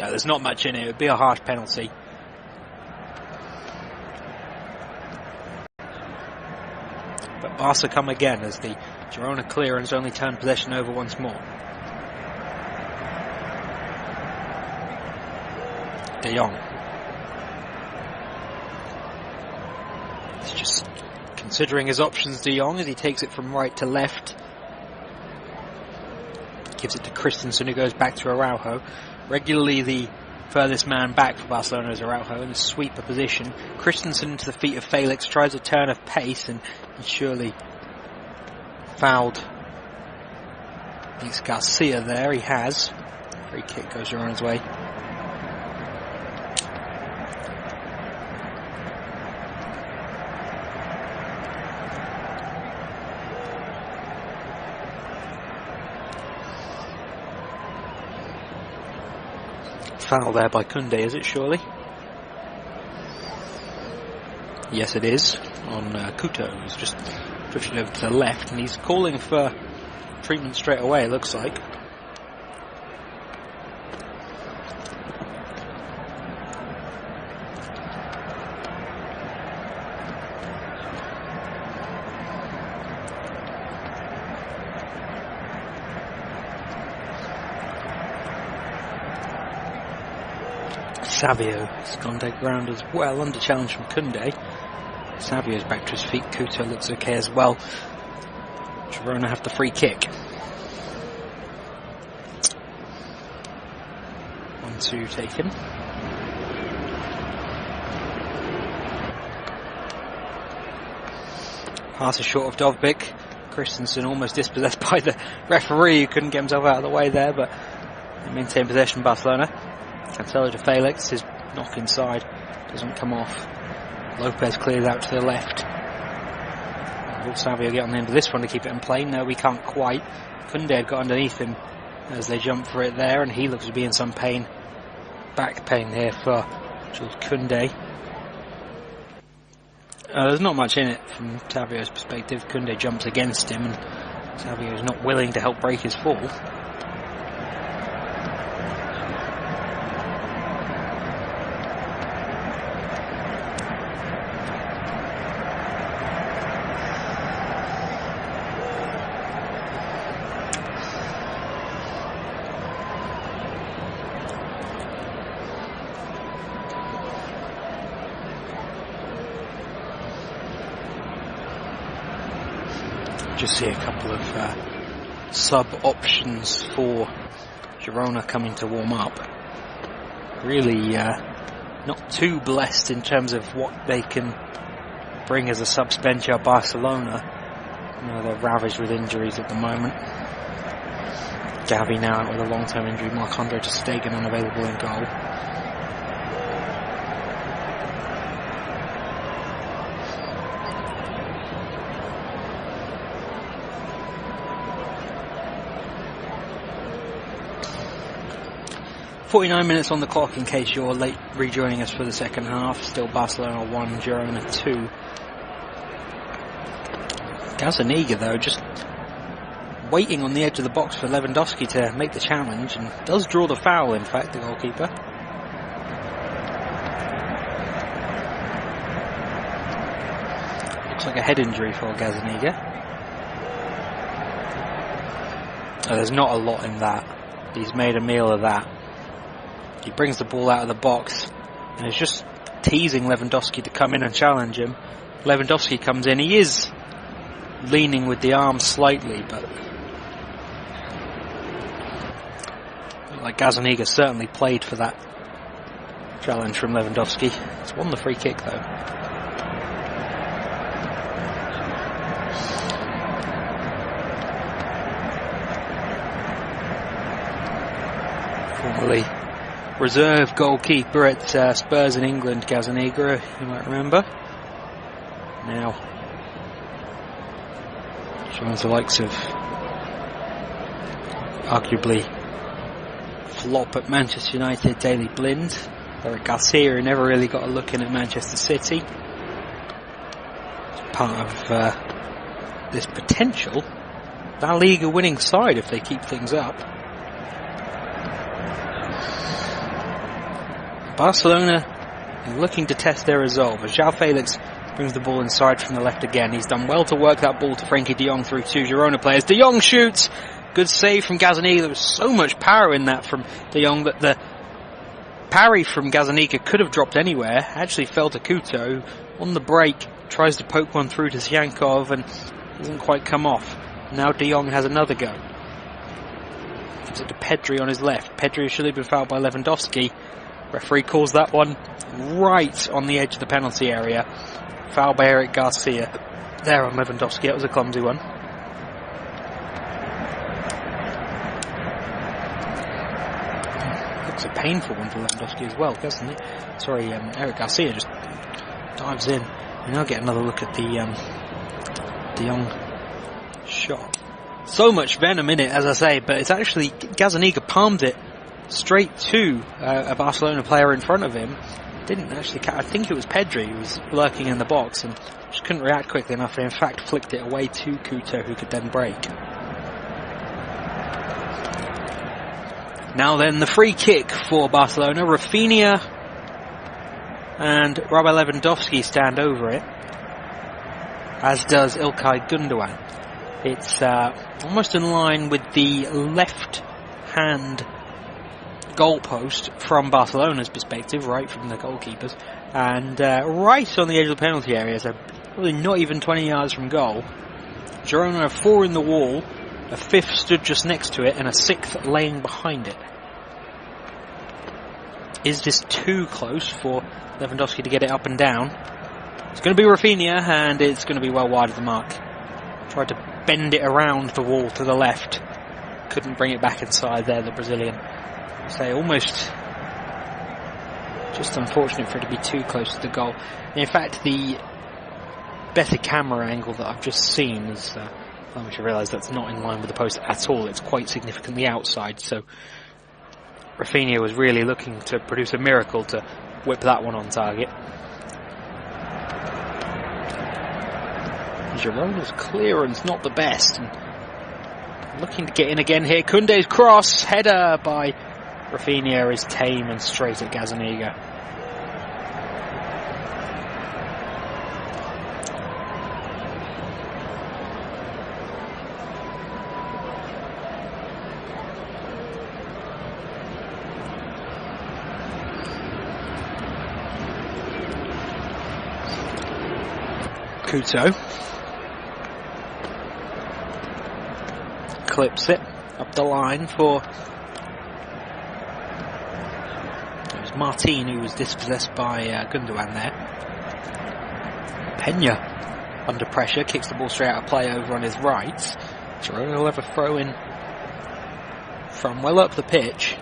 No, there's not much in it. It would be a harsh penalty. But Barca come again as the Girona clearance only turned possession over once more. De Jong. He's just considering his options, De Jong, as he takes it from right to left. Gives it to Christensen, who goes back to Araujo. Regularly the furthest man back for Barcelona is Araujo in the sweeper position. Christensen into the feet of Felix, tries a turn of pace and surely fouled. Thinks Garcia there, he has. Free kick goes Girona's way. Foul there by Koundé, is it surely? Yes, it is. On Couto, who's just drifted over to the left, and he's calling for treatment straight away, it looks like. Savio has gone dead ground as well, under challenge from Koundé. Savio's back to his feet, Couto looks okay as well. Girona have the free kick. 1-2 taken. Pass is short of Dovbyk. Christensen almost dispossessed by the referee, who couldn't get himself out of the way there, but they maintain possession, Barcelona. Cancelo to Felix, his knock inside doesn't come off. Lopez clears out to the left. Will Savio get on the end of this one to keep it in play? No, we can't quite. Koundé had got underneath him as they jump for it there, and he looks to be in some pain. Back pain here for Jules Koundé. There's not much in it from Savio's perspective. Koundé jumps against him, and Savio is not willing to help break his fall. Just see a couple of sub options for Girona coming to warm up. Really not too blessed in terms of what they can bring as a subs bench at Barcelona. You know, they're ravaged with injuries at the moment. Gavi now out with a long-term injury. Marc-Andre ter Stegen unavailable in goal. .49 minutes on the clock in case you're late rejoining us for the second half. Still Barcelona 1, Girona 2. Gazzaniga though just waiting on the edge of the box for Lewandowski to make the challenge, and does draw the foul in fact, the goalkeeper. Looks like a head injury for Gazzaniga. Oh, there's not a lot in that. He's made a meal of that. He brings the ball out of the box and is just teasing Lewandowski to come in and challenge him. Lewandowski comes in. He is leaning with the arm slightly, but like Gazzaniga certainly played for that challenge from Lewandowski. He's won the free kick though. Formerly reserve goalkeeper at Spurs in England, Gazzaniga, you might remember. Now joins the likes of arguably flop at Manchester United, Daley Blind, Eric Garcia, who never really got a look in at Manchester City. It's part of this potential La Liga winning side if they keep things up. Barcelona looking to test their resolve as João Felix brings the ball inside from the left again. He's done well to work that ball to Frenkie de Jong through two Girona players. De Jong shoots. Good save from Gazzaniga. There was so much power in that from de Jong that the parry from Gazzaniga could have dropped anywhere. Actually fell to Couto, who on the break tries to poke one through to Syankov and doesn't quite come off. Now de Jong has another go. Gives it to Pedri on his left. Pedri should have been fouled by Lewandowski. Referee calls that one right on the edge of the penalty area. Foul by Eric Garcia there on Lewandowski. That was a clumsy one. Looks a painful one for Lewandowski as well, doesn't it? Sorry, Eric Garcia just dives in. We now get another look at the de Jong shot. So much venom in it, as I say, but it's actually Gazzaniga palmed it straight to a Barcelona player in front of him. Didn't actually I think it was Pedri who was lurking in the box and just couldn't react quickly enough, and in fact flicked it away to Couto, who could then break. Now then, the free kick for Barcelona. Rafinha and Robert Lewandowski stand over it, as does İlkay Gündoğan. It's almost in line with the left hand goalpost from Barcelona's perspective, right from the goalkeepers, and right on the edge of the penalty area, so really not even 20 yards from goal. Girona have 4 in the wall, a 5th stood just next to it, and a 6th laying behind it. Is this too close for Lewandowski to get it up and down? It's going to be Rafinha, and it's going to be well wide of the mark. Tried to bend it around the wall to the left, couldn't bring it back inside there, the Brazilian. So almost just unfortunate for it to be too close to the goal. In fact, the better camera angle that I've just seen is I should realise that's not in line with the post at all. It's quite significantly outside, so Rafinha was really looking to produce a miracle to whip that one on target. Girona's clearance not the best, and looking to get in again here. Koundé's cross, header by Rafinha is tame and straight at Gazzaniga. Couto clips it up the line for Martin, who was dispossessed by Gündoğan there. Peña under pressure, kicks the ball straight out of play over on his right. Girona will have a throw in from well up the pitch.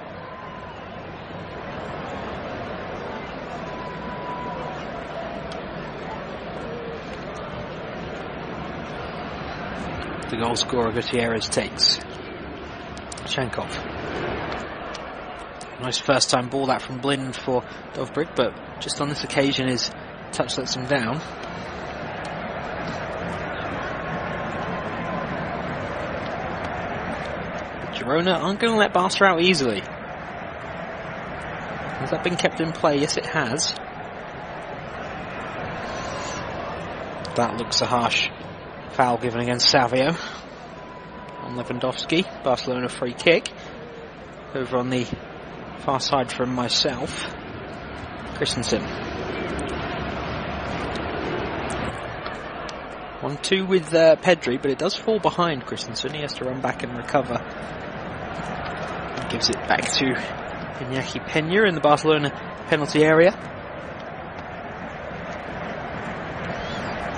The goal scorer Gutierrez takes. Syankov. Nice first time ball that from Blind for Dovbyk, but just on this occasion his touch lets him down. Girona aren't going to let Barca out easily. Has that been kept in play? Yes, it has. That looks a harsh foul given against Savio on Lewandowski. Barcelona free kick over on the far side from myself. Christensen. 1-2 with Pedri, but it does fall behind Christensen. He has to run back and recover. He gives it back to Iñaki Peña in the Barcelona penalty area.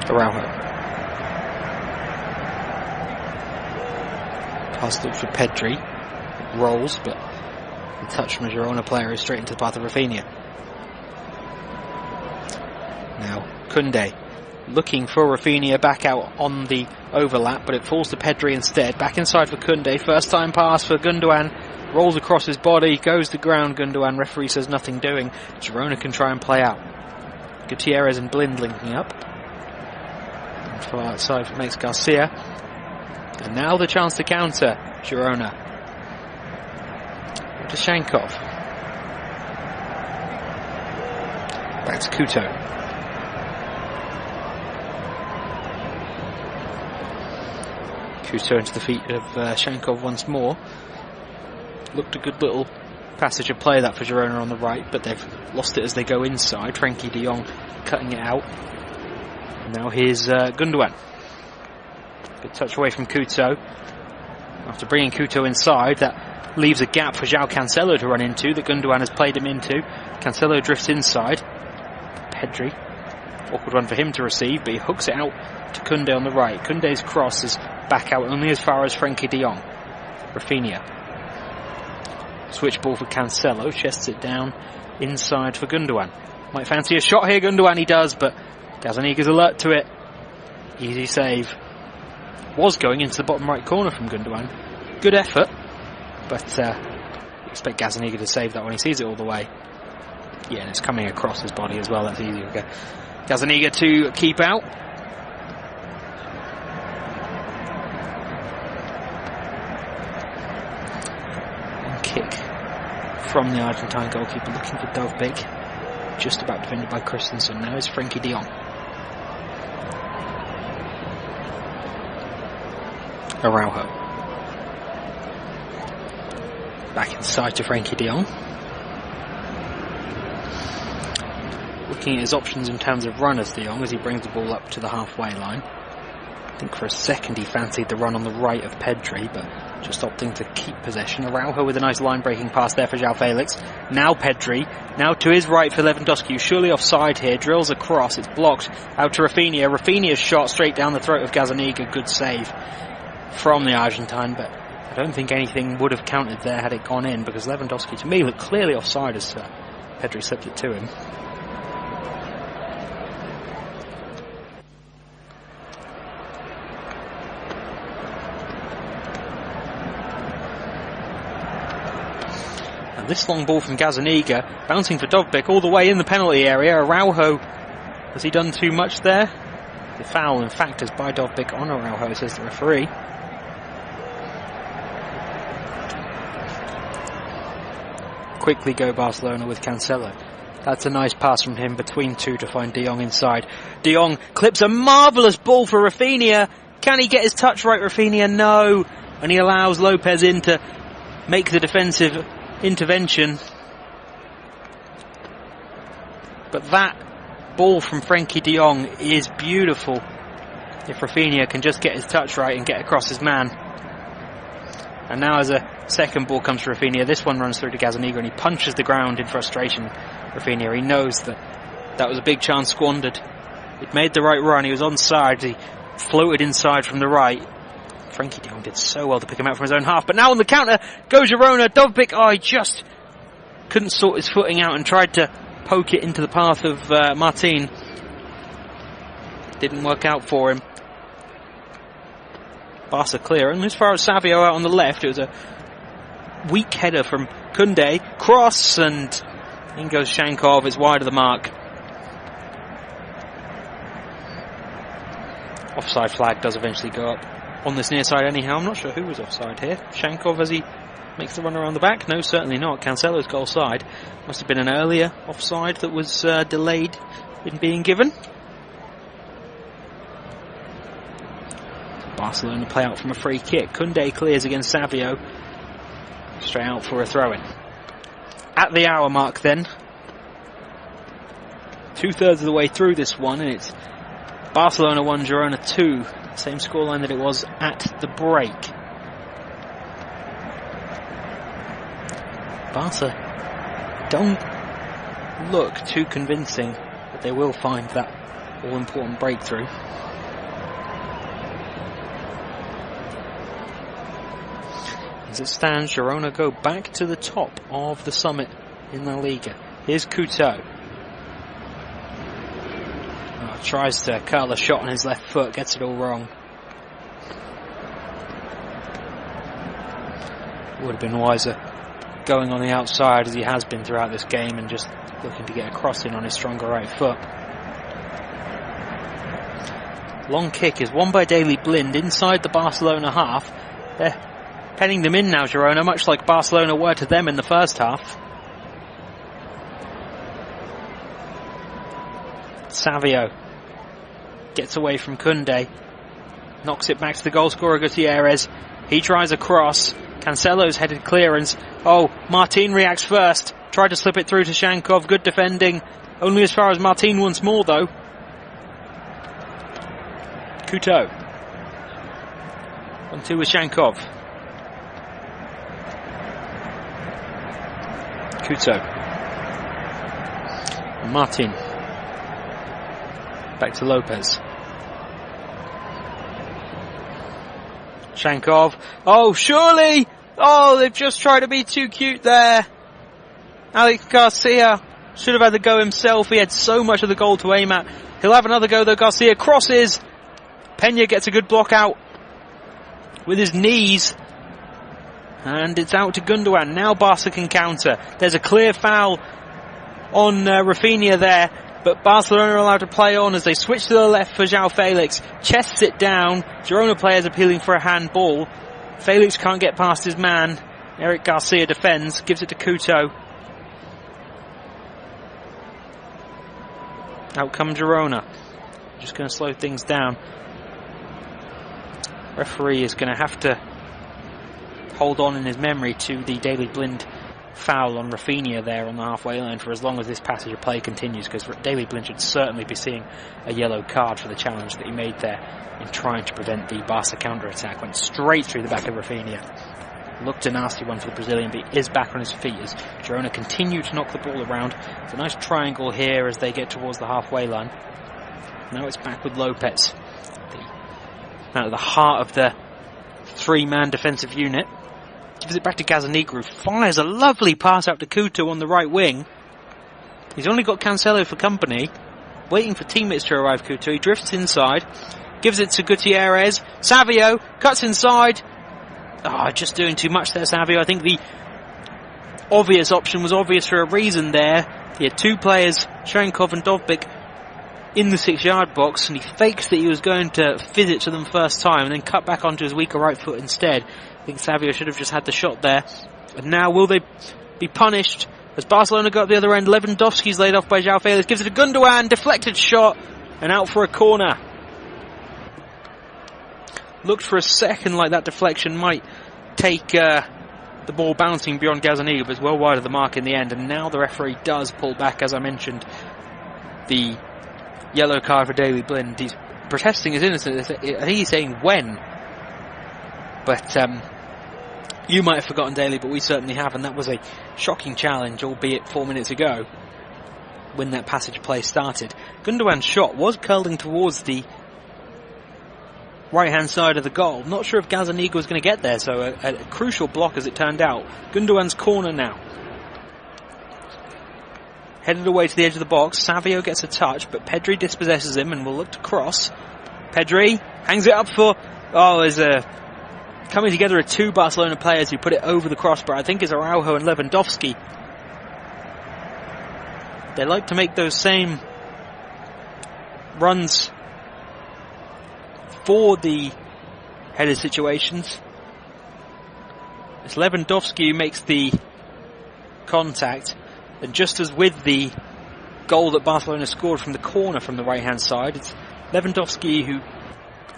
Araujo. Pass through for Pedri. It rolls, but The touch from a Girona player is straight into the path of Rafinha. Now Koundé looking for Rafinha back out on the overlap, but it falls to Pedri instead. Back inside for Koundé. First time pass for Gundogan. Rolls across his body, goes to ground. Gundogan, referee says nothing doing. Girona can try and play out. Gutierrez and Blind linking up. And far outside for Max Garcia. And now the chance to counter Girona. To Shankov. Back to Couto. Couto into the feet of Shankov once more. Looked a good little passage of play that for Girona on the right, but they've lost it as they go inside. Frenkie de Jong cutting it out. And now here's Gundogan. Good touch away from Couto. After bringing Couto inside, that leaves a gap for João Cancelo to run into, that Gundogan has played him into. Cancelo drifts inside. Pedri. Awkward one for him to receive, but he hooks it out to Koundé on the right. Koundé's cross is back out only as far as Frenkie de Jong. Rafinha. Switch ball for Cancelo, chests it down inside for Gundogan. Might fancy a shot here, Gundogan, he does, but Gazaniga's alert to it. Easy save. Was going into the bottom right corner from Gundogan. Good effort, but expect Gazaniga to save that when he sees it all the way. Yeah, and it's coming across his body as well, that's easy. Okay. Gazaniga to keep out. Kick from the Argentine goalkeeper, looking for Dovbyk, just about defended by Christensen. Now is Frenkie de Jong. Araujo back inside to Frenkie de Jong. Looking at his options in terms of runners, de Jong, as he brings the ball up to the halfway line. I think for a second he fancied the run on the right of Pedri, but just opting to keep possession. Araujo with a nice line-breaking pass there for João Felix. Now Pedri, now to his right for Lewandowski, surely offside here, drills across, it's blocked out to Rafinha. Rafinha's shot straight down the throat of Gazaniga, good save from the Argentine, but I don't think anything would have counted there had it gone in, because Lewandowski to me looked clearly offside as Pedri slipped it to him. This long ball from Gazaniga, bouncing for Dovbyk all the way in the penalty area. Araujo, has he done too much there? The foul, in fact, is by Dovbyk on Araujo, says the referee. Quickly go Barcelona with Cancelo. That's a nice pass from him between two to find de Jong inside. De Jong clips a marvellous ball for Rafinha. Can he get his touch right, Rafinha? No. And he allows Lopez in to make the defensive intervention, but that ball from Frenkie de Jong is beautiful if Rafinha can just get his touch right and get across his man. And now as a second ball comes to Rafinha, this one runs through to Gazaniga and he punches the ground in frustration. Rafinha, he knows that was a big chance squandered. He'd made the right run, he was onside, he floated inside from the right. Frenkie de Jong did so well to pick him out from his own half, but now on the counter goes Girona. Dovbyk, he just couldn't sort his footing out and tried to poke it into the path of Martin. Didn't work out for him. Barca clear, and as far as Savio out on the left, it was a weak header from Koundé. Cross, and in goes Shankov, it's wide of the mark. Offside flag does eventually go up on this near side anyhow. I'm not sure who was offside here. Shankov as he makes the run around the back? No, certainly not. Cancelo's goal side. Must have been an earlier offside that was delayed in being given. Barcelona play out from a free kick. Koundé clears against Savio. Straight out for a throw-in. At the hour mark then. 2/3 of the way through this one, and it's Barcelona 1, Girona 2. Same scoreline that it was at the break. Barca don't look too convincing, but they will find that all-important breakthrough. As it stands, Girona go back to the top of the summit in La Liga. Here's Couto. Oh, tries to curl a shot on his left foot, gets it all wrong. Would have been wiser going on the outside, as he has been throughout this game, and just looking to get a cross in on his stronger right foot. Long kick is won by Daley Blind inside the Barcelona half. They're penning them in now, Girona, much like Barcelona were to them in the first half. Savio gets away from Koundé, knocks it back to the goal scorer Gutierrez. He tries a cross. Cancelo's headed clearance. Oh, Martin reacts first. Tried to slip it through to Shankov. Good defending. Only as far as Martin once more, though. Couto. 1-2 with Shankov. Couto. And Martin. Back to Lopez. Shankov. Oh, surely! Oh, they've just tried to be too cute there. Alex Garcia should have had the go himself. He had so much of the goal to aim at. He'll have another go though. Garcia crosses. Peña gets a good block out with his knees. And it's out to Gundogan. Now Barca can counter. There's a clear foul on Rafinha there. But Barcelona are allowed to play on as they switch to the left for João Felix. Chests it down. Girona players appealing for a handball. Felix can't get past his man. Eric Garcia defends. Gives it to Couto. Out come Girona. Just going to slow things down. Referee is going to have to hold on in his memory to the Daley Blind foul on Rafinha there on the halfway line for as long as this passage of play continues, because Daley Blind should certainly be seeing a yellow card for the challenge that he made there in trying to prevent the Barca counter-attack. Went straight through the back of Rafinha. Looked a nasty one for the Brazilian, but he is back on his feet as Girona continue to knock the ball around. It's a nice triangle here as they get towards the halfway line. Now it's back with Lopez, out of the heart of the three-man defensive unit. Gives it back to Gazzaniga, who fires a lovely pass out to Couto on the right wing. He's only got Cancelo for company, waiting for teammates to arrive. Couto, he drifts inside, gives it to Gutierrez. Savio cuts inside. Just doing too much there, Savio. I think the obvious option was obvious for a reason there. He had two players, Shankov and Dovbyk, in the 6-yard box, and he fakes that he was going to fizz it to them first time and then cut back onto his weaker right foot instead. I think Savio should have just had the shot there. And now will they be punished as Barcelona go up the other end? Lewandowski's laid off by João Felix, gives it to Gundogan, deflected shot and out for a corner. Looked for a second like that deflection might take the ball bouncing beyond Gazzaniga, but it's well wide of the mark in the end. And now the referee does pull back, as I mentioned, the yellow card for Daley Blind. He's protesting his innocence. I think he's saying when. But you might have forgotten Daley, but we certainly have, and that was a shocking challenge, albeit 4 minutes ago when that passage of play started. Gundogan's shot was curling towards the right-hand side of the goal. Not sure if Gazzaniga was going to get there, so a crucial block as it turned out. Gundogan's corner now. Headed away to the edge of the box. Savio gets a touch, but Pedri dispossesses him and will look to cross. Pedri hangs it up for... there's a... coming together of two Barcelona players who put it over the crossbar. I think it's Araujo and Lewandowski. They like to make those same runs for the headed situations. It's Lewandowski who makes the contact. And just as with the goal that Barcelona scored from the corner from the right-hand side, it's Lewandowski who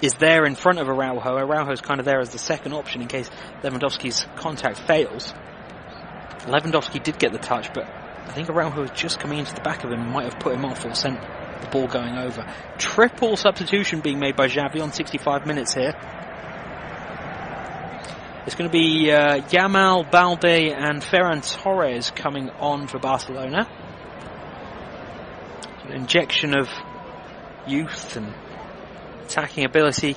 is there in front of Araujo. Araujo's kind of there as the second option in case Lewandowski's contact fails. Lewandowski did get the touch, but I think Araujo was just coming into the back of him and might have put him off or sent the ball going over. Triple substitution being made by Xavi on 65 minutes here. It's going to be Yamal, Balde and Ferran Torres coming on for Barcelona. An injection of youth and attacking ability.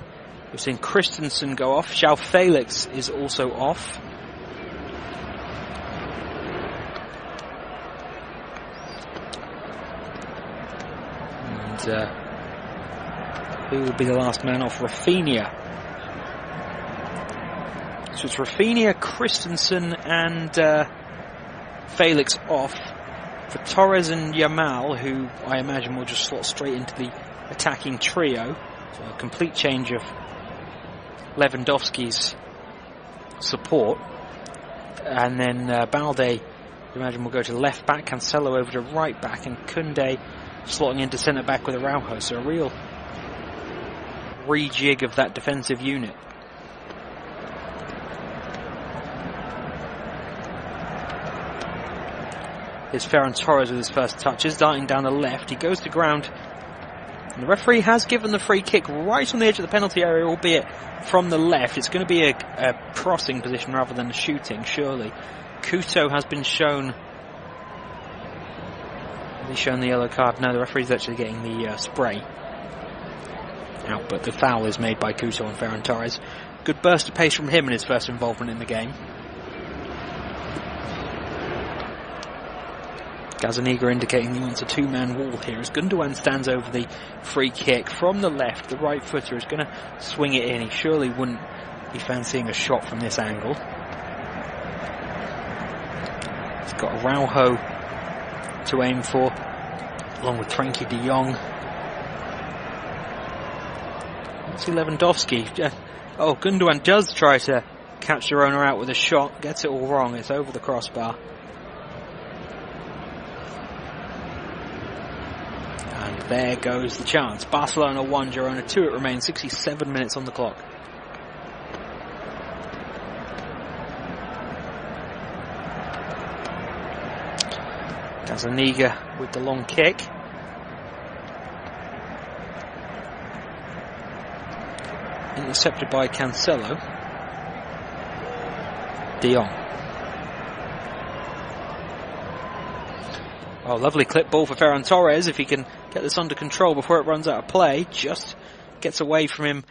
We've seen Christensen go off. João Felix is also off. who will be the last man off? Rafinha. So it's Rafinha, Christensen and Felix off for Torres and Yamal, who I imagine will just slot straight into the attacking trio. So a complete change of Lewandowski's support. And then Balde, I imagine, will go to left back, Cancelo over to right back, and Koundé slotting into centre back with Araujo. So a real rejig of that defensive unit. Here's Ferran Torres with his first touches, darting down the left. He goes to ground. And the referee has given the free kick right on the edge of the penalty area, albeit from the left. It's going to be a crossing position rather than a shooting, surely. Couto has been shown. Has he shown the yellow card? No, the referee's actually getting the spray out, but the foul is made by Couto on Ferran Torres. Good burst of pace from him in his first involvement in the game. Gazzaniga indicating he wants a two-man wall here as Gundogan stands over the free kick from the left. The right footer is going to swing it in. He surely wouldn't be fancying a shot from this angle. He's got Araujo to aim for, along with Frenkie de Jong. Let's see Lewandowski. Oh, Gundogan does try to catch Girona out with a shot. Gets it all wrong. It's over the crossbar. There goes the chance. Barcelona 1, Girona 2. It remains 67 minutes on the clock. Gazzaniga with the long kick. Intercepted by Cancelo. De Jong. Oh, lovely clip ball for Ferran Torres. If he can get this under control before it runs out of play. Just gets away from him,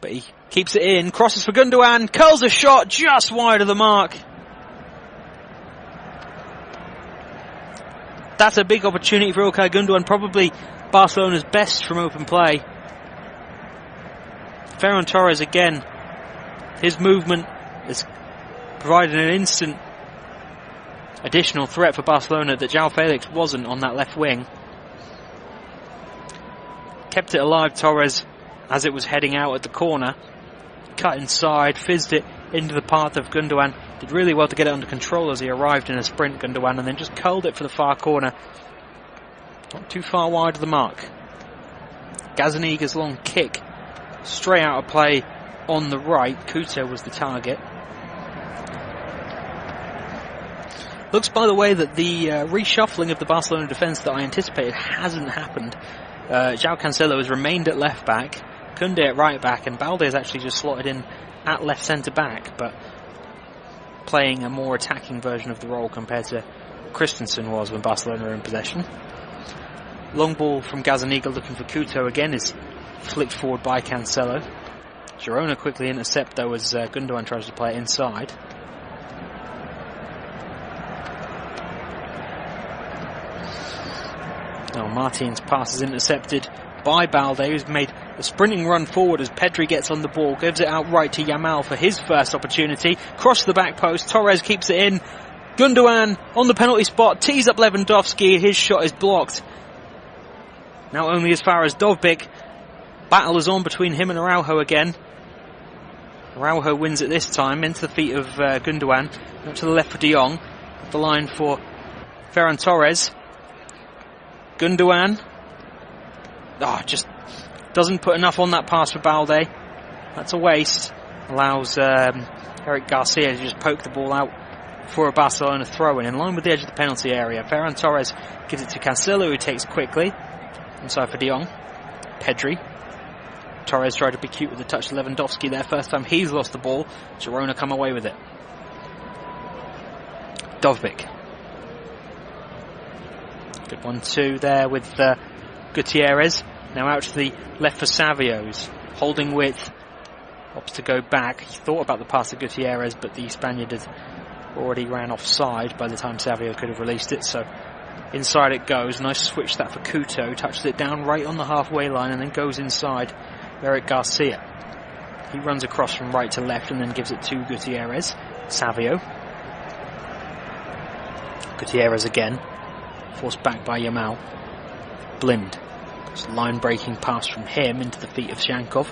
but he keeps it in. Crosses for Gundogan. Curls a shot just wide of the mark. That's a big opportunity for Ilkay Gundogan. Probably Barcelona's best from open play. Ferran Torres again. His movement is providing an instant additional threat for Barcelona that João Felix wasn't on that left wing. Kept it alive, Torres, as it was heading out at the corner. Cut inside, fizzed it into the path of Gundogan. Did really well to get it under control as he arrived in a sprint, Gundogan, and then just curled it for the far corner. Not too far wide of the mark. Gazzaniga's long kick, straight out of play on the right. Couto was the target. Looks, by the way, that the reshuffling of the Barcelona defence that I anticipated hasn't happened. João Cancelo has remained at left back, Koundé at right back, and Balde has actually just slotted in at left centre back, but playing a more attacking version of the role compared to Christensen was when Barcelona were in possession. Long ball from Gazzaniga looking for Couto again is flicked forward by Cancelo. Girona quickly intercept though as Gundogan tries to play it inside. Now Martin's pass is intercepted by Balde, who's made a sprinting run forward as Pedri gets on the ball, gives it out right to Yamal for his first opportunity. Cross the back post, Torres keeps it in. Gundogan on the penalty spot, tees up Lewandowski, his shot is blocked. Now only as far as Dovbyk. Battle is on between him and Araujo again. Araujo wins it this time, into the feet of Gundogan. Up to the left for De Jong. Up the line for Ferran Torres. Gundogan. Just doesn't put enough on that pass for Balde. That's a waste. Allows Eric Garcia to just poke the ball out for a Barcelona throw-in line with the edge of the penalty area. Ferran Torres gives it to Cancelo, who takes quickly. Inside for De Jong. Pedri. Torres tried to be cute with the touch to Lewandowski there. First time he's lost the ball. Girona come away with it. Dovbyk. Good 1-2 there with Gutierrez. Now out to the left for Savio's. Holding width. Opts to go back. He thought about the pass to Gutierrez, but the Spaniard had already ran offside by the time Savio could have released it. So Inside it goes. Nice switch that for Couto. Touches it down right on the halfway line and then goes inside. Eric Garcia. He runs across from right to left and then gives it to Gutierrez. Savio. Gutierrez again. Forced back by Yamal. Blind. It's a line-breaking pass from him into the feet of Shankov.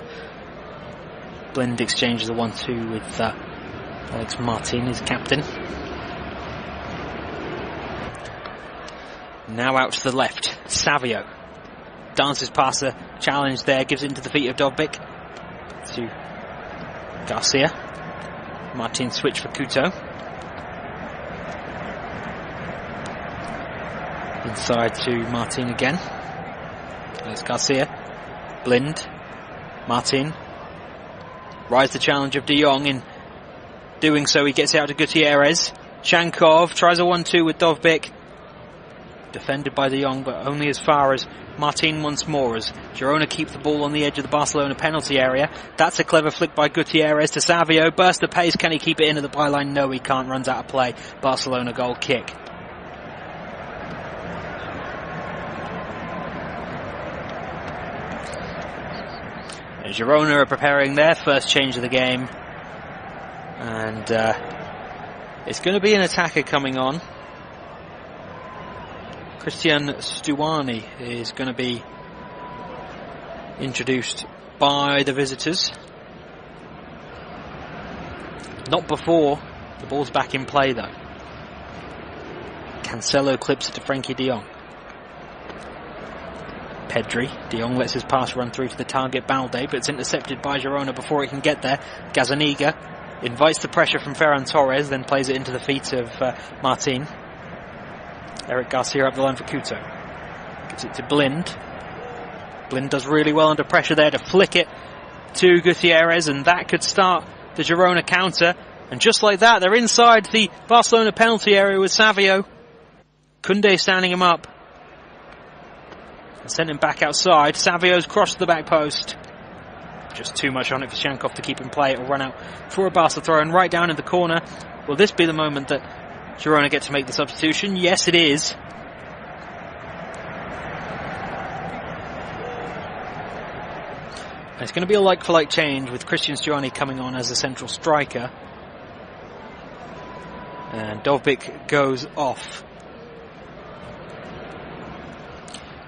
Blind exchanges a 1-2 with Alex Martin, his captain. Now out to the left. Savio. Dances past the challenge there. Gives it into the feet of Dovbyk. To Garcia. Martin switch for Couto. Inside to Martin again. Alex Garcia. Blind. Martin. Rides the challenge of De Jong. In doing so, he gets it out to Gutierrez. Shankov tries a 1-2 with Dovbyk. Defended by De Jong, but only as far as Martin once more, as Girona keep the ball on the edge of the Barcelona penalty area. That's a clever flick by Gutierrez to Savio. Burst of pace. Can he keep it in at the byline? No, he can't. Runs out of play. Barcelona goal kick. And Girona are preparing their first change of the game. And it's going to be an attacker coming on. Christian Stuani is going to be introduced by the visitors. Not before the ball's back in play though. Cancelo clips it to Frankie de Jong. Pedri. De Jong lets his pass run through to the target Balde, but it's intercepted by Girona before he can get there. Gazzaniga invites the pressure from Ferran Torres, then plays it into the feet of Martin. Eric Garcia up the line for Couto. Gives it to Blind. Blind does really well under pressure there to flick it to Gutierrez, and that could start the Girona counter. And just like that, they're inside the Barcelona penalty area with Savio. Koundé standing him up. And sent him back outside. Savio's crossed the back post. Just too much on it for Shankov to keep in play. It will run out for a Barca throw, and right down in the corner. Will this be the moment that Girona get to make the substitution? Yes, it is. It's going to be a like-for-like change with Christian Stuani coming on as a central striker. And Dovbyk goes off.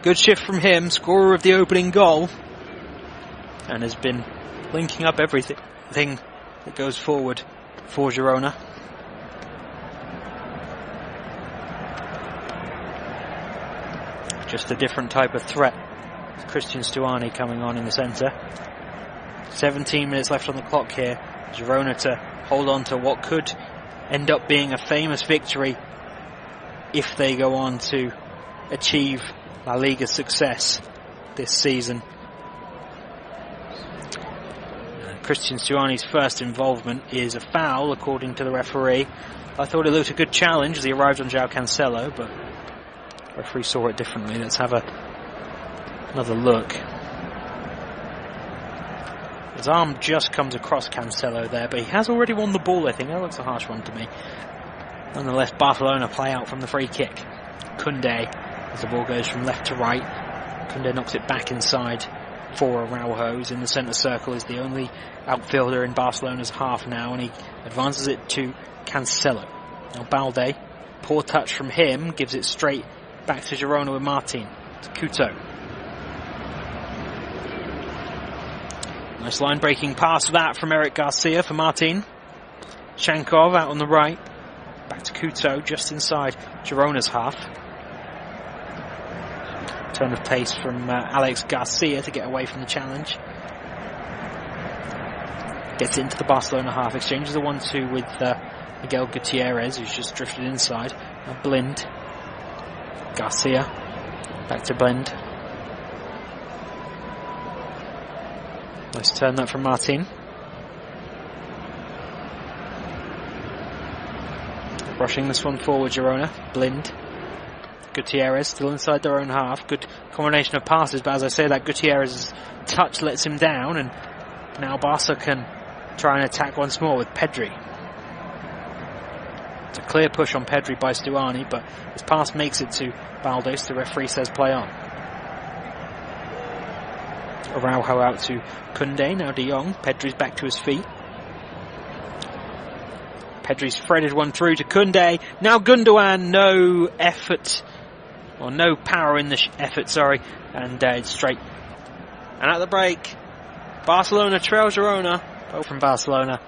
Good shift from him, scorer of the opening goal. And has been linking up everything that goes forward for Girona. Just a different type of threat. Christian Stuani coming on in the centre. 17 minutes left on the clock here. Girona to hold on to what could end up being a famous victory if they go on to achieve La Liga success this season. Christian Stuani's first involvement is a foul, according to the referee. I thought it looked a good challenge as he arrived on João Cancelo, but the referee saw it differently. Let's have another look. His arm just comes across Cancelo there, but he has already won the ball, I think. That looks a harsh one to me. Nonetheless, Barcelona play out from the free kick. Koundé, as the ball goes from left to right. Koundé knocks it back inside for Araujo, who's in the centre circle, is the only outfielder in Barcelona's half now, and he advances it to Cancelo. Now Balde, poor touch from him, gives it straight back to Girona with Martin. To Couto. Nice line-breaking pass that from Eric Garcia for Martin. Shankov out on the right. Back to Couto, just inside Girona's half. Turn of pace from Alex Garcia to get away from the challenge. Gets into the Barcelona half, exchanges a 1-2 with Miguel Gutierrez, who's just drifted inside. Now Blind. Garcia. Back to Blind. Nice turn that from Martin. Rushing this one forward, Girona. Blind. Gutierrez still inside their own half. Good combination of passes, but as I say, that Gutierrez's touch lets him down, and now Barca can try and attack once more with Pedri. It's a clear push on Pedri by Stuani, but his pass makes it to Balde, so the referee says play on. Araujo out to Koundé, now De Jong. Pedri's back to his feet. Pedri's threaded one through to Koundé. Now Gundogan, no effort, or no power in the effort, sorry, and it's straight. And at the break, Barcelona trail Girona. Goal from Barcelona.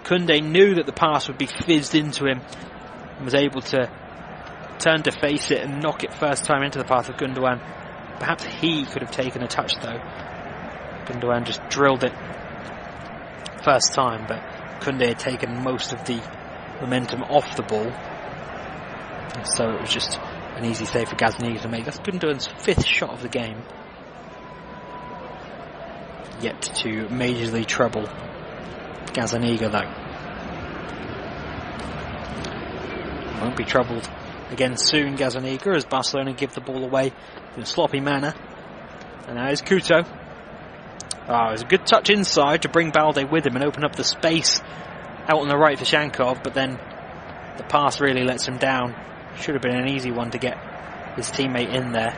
Koundé knew that the pass would be fizzed into him and was able to turn to face it and knock it first time into the path of Gundogan. Perhaps he could have taken a touch though. Gundogan just drilled it first time, but Koundé had taken most of the momentum off the ball, and so it was just an easy save for Gazaniga to make. That's Gundogan's 5th shot of the game, yet to majorly trouble Gazaniga though. Won't be troubled again soon, Gazaniga, as Barcelona give the ball away in a sloppy manner. And now is Couto. Oh, it was a good touch inside to bring Balde with him and open up the space out on the right for Shankov, but then the pass really lets him down. Should have been an easy one to get his teammate in there.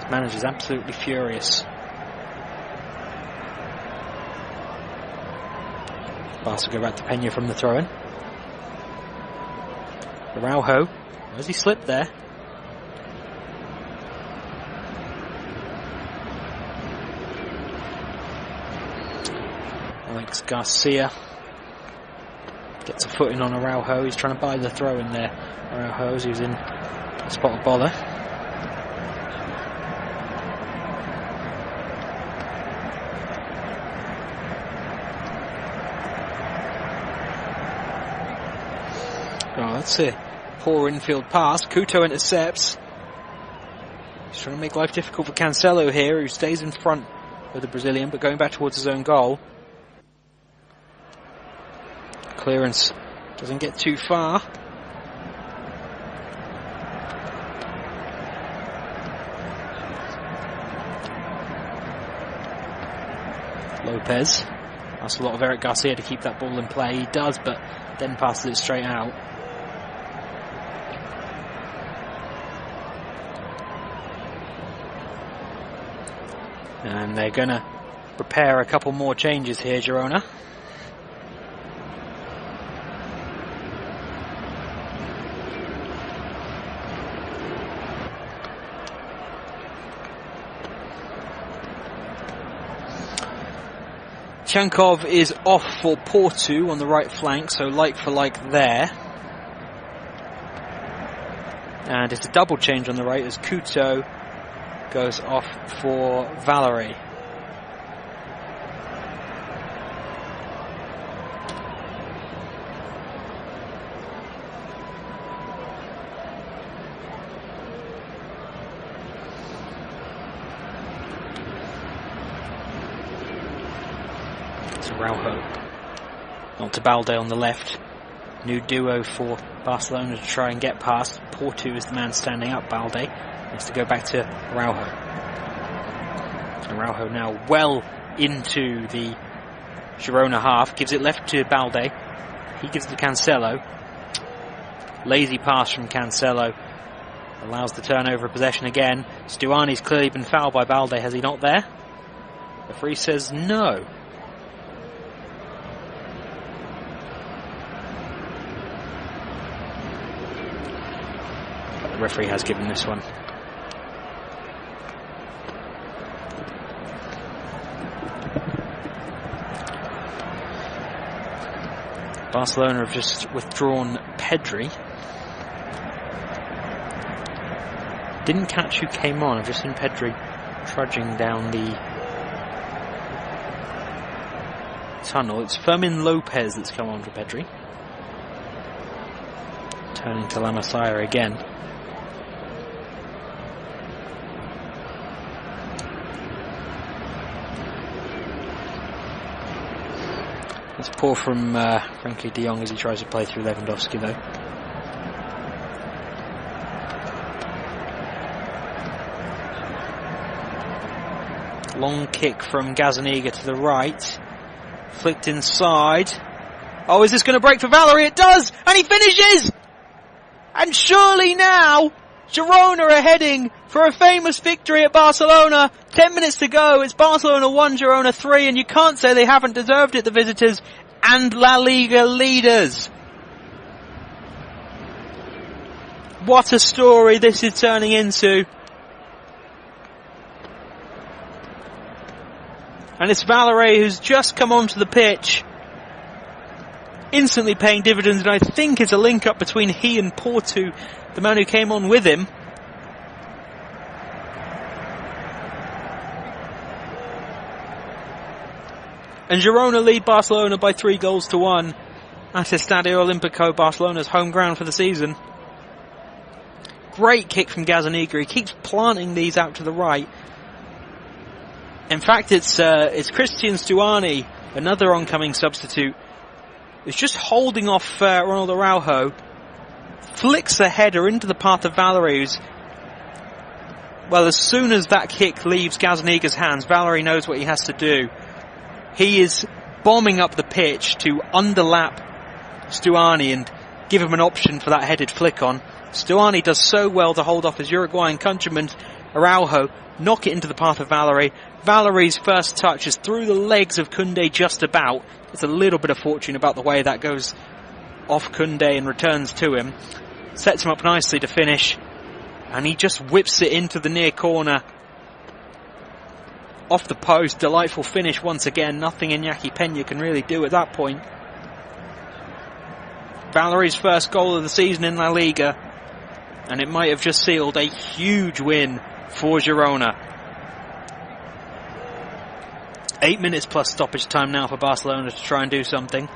His manager's absolutely furious. Barca go back to Peña from the throw-in. Araujo, where's he slipped there? Alex Garcia gets a foot in on Araujo. He's trying to buy the throw in there. Araujo's using a spot of bother. Oh, that's a poor infield pass. Couto intercepts. He's trying to make life difficult for Cancelo here, who stays in front of the Brazilian, but going back towards his own goal. Clearance doesn't get too far. Lopez asks a lot of Eric Garcia to keep that ball in play. He does, but then passes it straight out. And they're going to prepare a couple more changes here, Girona. Shankov is off for Porto on the right flank, so like for like there. And it's a double change on the right as Couto goes off for Valerie. Araujo not to Balde on the left. New duo for Barcelona to try and get past. Porto is the man standing up. Balde needs to go back to Araujo. Araujo now well into the Girona half. Gives it left to Balde. He gives it to Cancelo. Lazy pass from Cancelo. Allows the turnover of possession again. Stuani's clearly been fouled by Balde. Has he not there? The referee says no. The referee has given this one. Barcelona have just withdrawn Pedri. Didn't catch who came on. I've just seen Pedri trudging down the tunnel. It's Fermin Lopez that's come on for Pedri. Turning to La Masia again. It's poor from Frankie de Jong as he tries to play through Lewandowski though. Long kick from Gazaniga to the right. Flicked inside. Oh, is this going to break for Valerie? It does! And he finishes! And surely now, Girona are heading for a famous victory at Barcelona. 10 minutes to go. It's Barcelona 1, Girona 3, and you can't say they haven't deserved it, the visitors and La Liga leaders. What a story this is turning into. And it's Valerie who's just come onto the pitch, instantly paying dividends, and I think it's a link-up between he and Portu, the man who came on with him. And Girona lead Barcelona by 3-1 at Estadi Olímpic, Barcelona's home ground for the season. Great kick from Gazzaniga. He keeps planting these out to the right. In fact, it's Christian Stuani, another oncoming substitute, who's just holding off Ronald Araujo. Flicks a header into the path of Valerie, who's, well, as soon as that kick leaves Gazzaniga's hands, Valerie knows what he has to do. He is bombing up the pitch to underlap Stuani and give him an option for that headed flick on. Stuani does so well to hold off his Uruguayan countryman Araujo, knock it into the path of Valerie. Valerie's first touch is through the legs of Koundé just about. It's a little bit of fortune about the way that goes off Koundé and returns to him. Sets him up nicely to finish, and he just whips it into the near corner. Off the post, delightful finish once again. Nothing Iñaki Peña can really do at that point. Valerie's first goal of the season in La Liga, and it might have just sealed a huge win for Girona. 8 minutes plus stoppage time now for Barcelona to try and do something.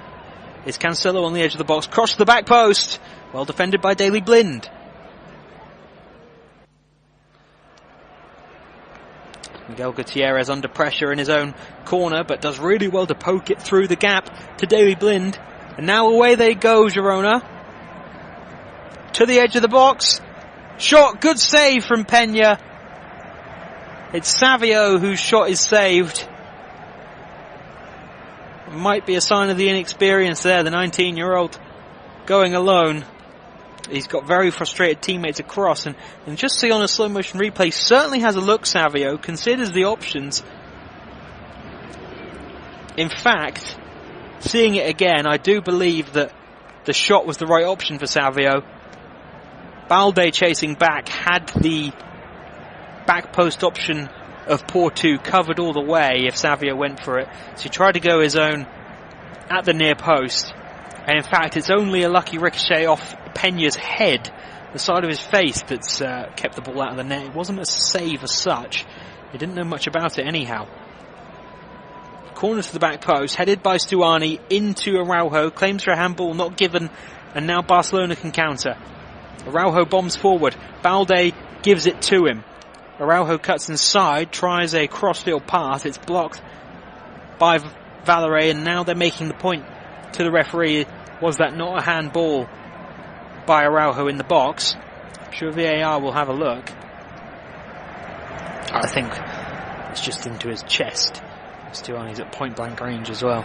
It's Cancelo on the edge of the box, cross to the back post. Well defended by Daley Blind. Miguel Gutierrez under pressure in his own corner, but does really well to poke it through the gap to Daley Blind. And now away they go, Girona. To the edge of the box. Shot, good save from Peña. It's Savio whose shot is saved. Might be a sign of the inexperience there, the 19-year-old going alone. He's got very frustrated teammates across, and just see on a slow motion replay, certainly has a look, Savio, considers the options. In fact, seeing it again, I do believe that the shot was the right option for Savio. Balde chasing back had the back post option of Portu covered all the way if Savio went for it. So he tried to go his own at the near post. And in fact, it's only a lucky ricochet off Peña's head, the side of his face, that's kept the ball out of the net. It wasn't a save as such. He didn't know much about it anyhow. Corner to the back post, headed by Stuani into Araujo. Claims for a handball, not given, and now Barcelona can counter. Araujo bombs forward. Balde gives it to him. Araujo cuts inside, tries a crossfield pass. It's blocked by Valerie, and now they're making the point to the referee. Was that not a handball by Araujo in the box? I'm sure VAR will have a look. I think it's just into his chest. Stuani's at point blank range as well.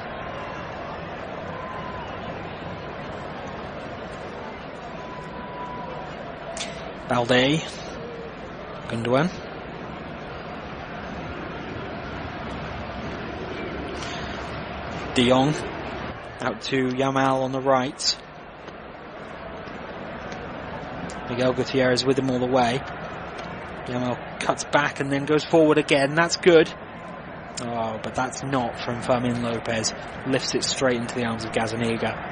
Balde. Gundogan. De Jong out to Yamal on the right. Miguel Gutierrez with him all the way. Yamal cuts back and then goes forward again. That's good. Oh, but that's not from Fermin Lopez. Lifts it straight into the arms of Gazzaniga.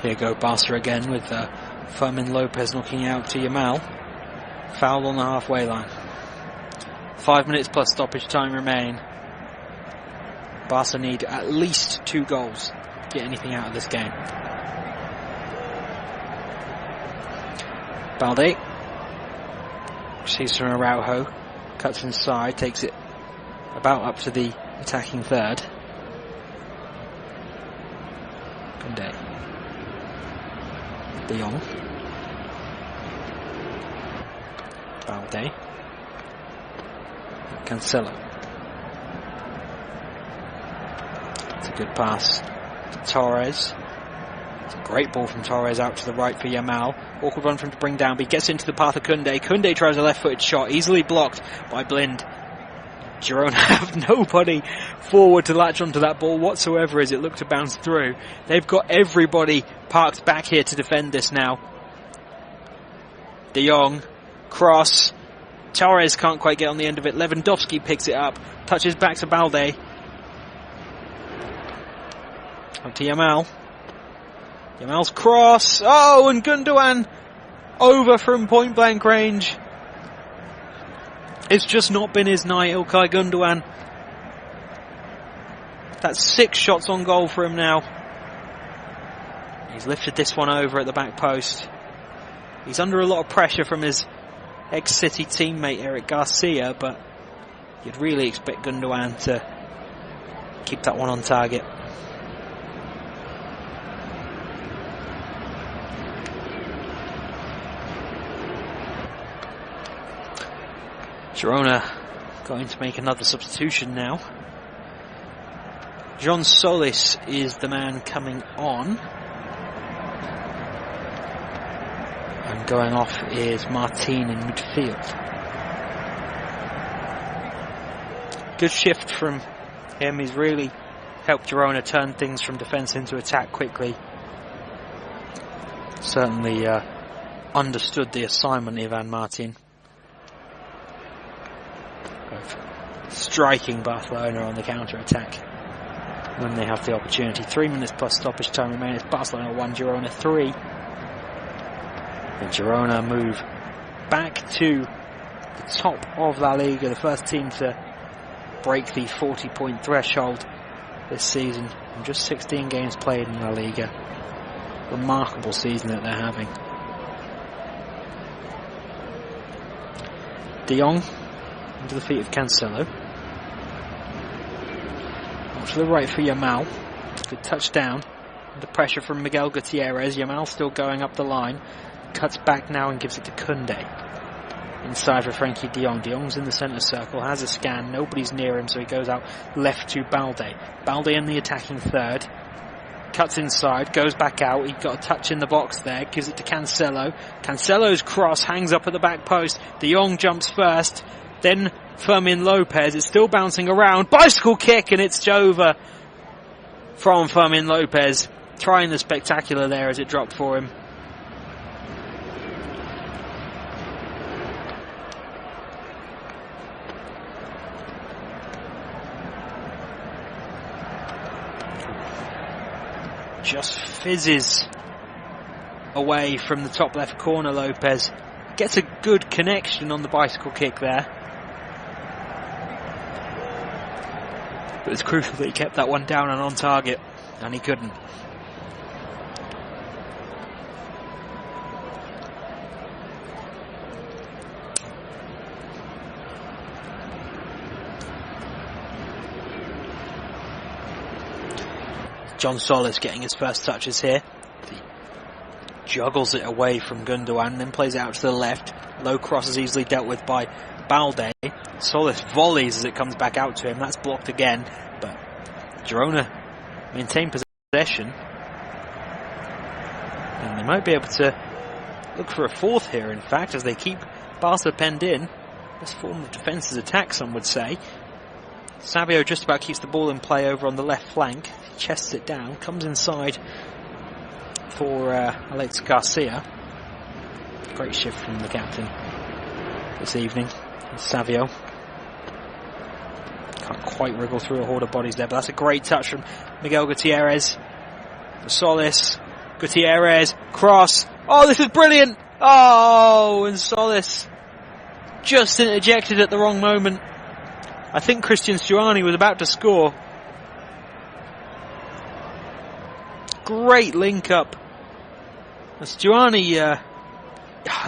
Here go Barca again with Fermin Lopez knocking out to Yamal. Foul on the halfway line. 5 minutes plus stoppage time remain. Barca need at least 2 goals to get anything out of this game. Balde receives from Araujo, cuts inside, takes it about up to the attacking third. Koundé. De Jong. Balde. Cancelo. It's a good pass to Torres. It's a great ball from Torres out to the right for Yamal. Awkward run for him to bring down, but he gets into the path of Koundé. Koundé tries a left-footed shot, easily blocked by Blind. Girona have nobody forward to latch onto that ball whatsoever as it looked to bounce through. They've got everybody parked back here to defend this now. De Jong, cross. Torres can't quite get on the end of it. Lewandowski picks it up, touches back to Balde. Up to Yamal. Yamal's cross. Oh, and Gundogan over from point blank range. It's just not been his night, Ilkay Gundogan. That's 6 shots on goal for him now. He's lifted this one over at the back post. He's under a lot of pressure from his ex-City teammate Eric Garcia, but you'd really expect Gundogan to keep that one on target. Girona going to make another substitution now. John Solis is the man coming on. And going off is Martin in midfield. Good shift from him. He's really helped Girona turn things from defence into attack quickly. Certainly understood the assignment, Ivan Martin. Striking Barcelona on the counter-attack when they have the opportunity. 3 minutes plus stoppage time remaining. It's Barcelona 1, Girona 3. And Girona move back to the top of La Liga, the first team to break the 40-point threshold this season. And just 16 games played in La Liga. Remarkable season that they're having. De Jong into the feet of Cancelo. Off to the right for Yamal. Good touchdown. Under pressure from Miguel Gutierrez. Yamal still going up the line. Cuts back now and gives it to Koundé. Inside for Frenkie de Jong. De Jong's in the centre circle. Has a scan. Nobody's near him, so he goes out left to Balde. Balde in the attacking third. Cuts inside. Goes back out. He got a touch in the box there. Gives it to Cancelo. Cancelo's cross hangs up at the back post. De Jong jumps first. Then Fermin Lopez is still bouncing around. Bicycle kick, and it's over from Fermin Lopez. Trying the spectacular there as it dropped for him. Just fizzes away from the top left corner, Lopez. Gets a good connection on the bicycle kick there. But it's crucial that he kept that one down and on target, and he couldn't. John Solis getting his first touches here. He juggles it away from Gundogan, then plays it out to the left. Low cross is easily dealt with by Balde. Solis volleys as it comes back out to him. That's blocked again, but Girona maintain possession. And they might be able to look for a fourth here, in fact, as they keep Barca penned in. This form of defence is attack, some would say. Savio just about keeps the ball in play over on the left flank. He chests it down, comes inside for Alex Garcia. Great shift from the captain this evening. Savio can't quite wriggle through a horde of bodies there, but that's a great touch from Miguel Gutierrez. Solis, Gutierrez, cross. Oh, this is brilliant! Oh, and Solis just ejected at the wrong moment. I think Christian Stuani was about to score. Great link up. Stuani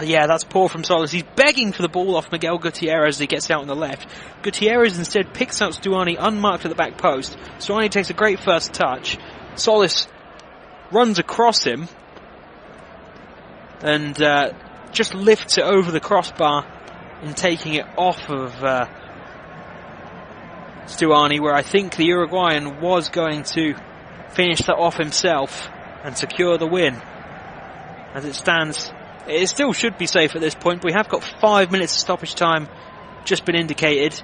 Yeah, that's poor from Solis. He's begging for the ball off Miguel Gutierrez as he gets out on the left. Gutierrez instead picks out Stuani unmarked at the back post. Stuani takes a great first touch. Solis runs across him and just lifts it over the crossbar in taking it off of Stuani, where I think the Uruguayan was going to finish that off himself and secure the win. As it stands, it still should be safe at this point. We have got 5 minutes of stoppage time just been indicated,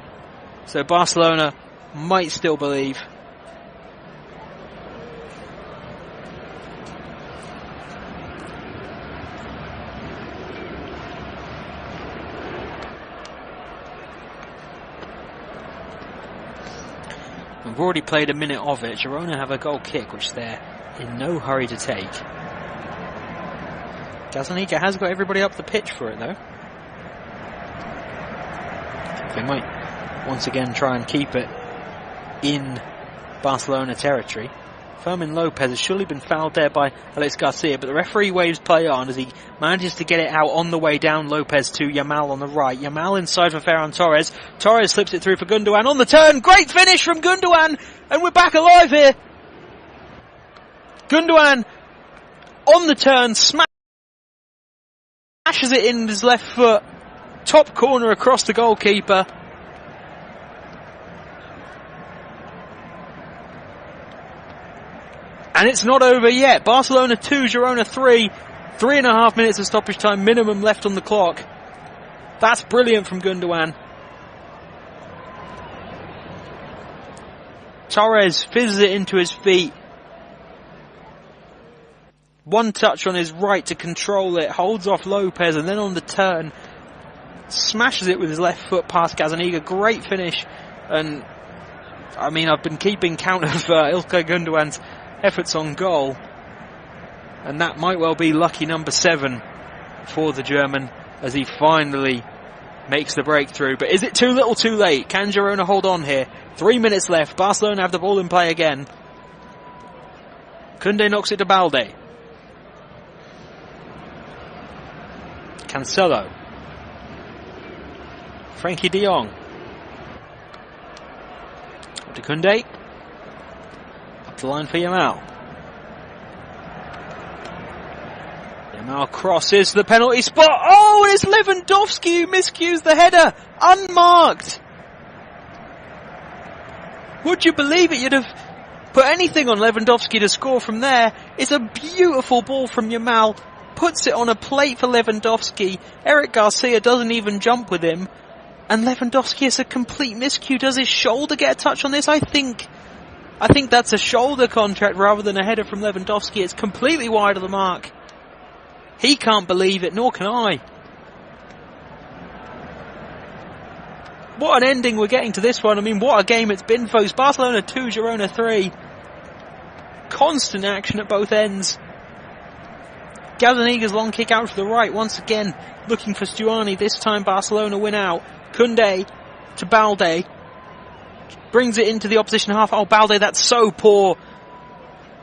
so Barcelona might still believe. We've already played a minute of it. Girona have a goal kick, which they're in no hurry to take. Gazzaniga has got everybody up the pitch for it, though. They might once again try and keep it in Barcelona territory. Fermin Lopez has surely been fouled there by Alex Garcia, but the referee waves play on as he manages to get it out on the way down. Lopez to Yamal on the right. Yamal inside for Ferran Torres. Torres slips it through for Gundogan on the turn. Great finish from Gundogan, and we're back alive here. Gundogan on the turn, smashes it in with his left foot, top corner across the goalkeeper. And it's not over yet. Barcelona 2, Girona 3. 3.5 minutes of stoppage time minimum left on the clock. That's brilliant from Gundogan. Torres fizzes it into his feet. One touch on his right to control it. Holds off Lopez, and then on the turn smashes it with his left foot past Gazzaniga. Great finish. And I mean, I've been keeping count of Ilkay Gundogan's efforts on goal, and that might well be lucky number 7 for the German as he finally makes the breakthrough. But is it too little too late? Can Girona hold on here? 3 minutes left. Barcelona have the ball in play again. Koundé knocks it to Balde. Cancelo. Frankie de Jong. Up to Koundé. The line for Yamal. Yamal crosses the penalty spot. Oh, and it's Lewandowski who miscues the header. Unmarked. Would you believe it? You'd have put anything on Lewandowski to score from there. It's a beautiful ball from Yamal. Puts it on a plate for Lewandowski. Eric Garcia doesn't even jump with him. And Lewandowski is a complete miscue. Does his shoulder get a touch on this? I think that's a shoulder contact rather than a header from Lewandowski. It's completely wide of the mark. He can't believe it, nor can I. What an ending we're getting to this one. I mean, what a game it's been, folks. Barcelona 2, Girona 3. Constant action at both ends. Gazzaniga's long kick out to the right, once again looking for Stuani. This time Barcelona win out. Koundé to Balde. Brings it into the opposition half. Oh, Balde, that's so poor.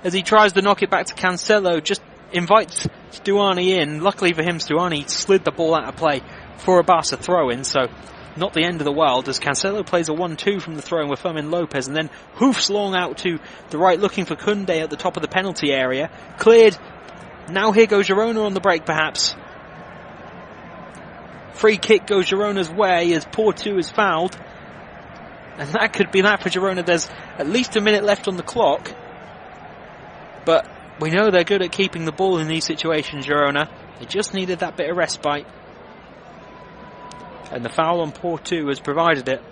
As he tries to knock it back to Cancelo. Just invites Stuani in. Luckily for him, Stuani slid the ball out of play for a Barca throw-in. So, not the end of the world as Cancelo plays a 1-2 from the throw-in with Fermin Lopez. And then hoofs long out to the right looking for Koundé at the top of the penalty area. Cleared. Now here goes Girona on the break perhaps. Free kick goes Girona's way as Porto is fouled. And that could be that for Girona. There's at least a minute left on the clock. But we know they're good at keeping the ball in these situations, Girona. They just needed that bit of respite. And the foul on Porto has provided it.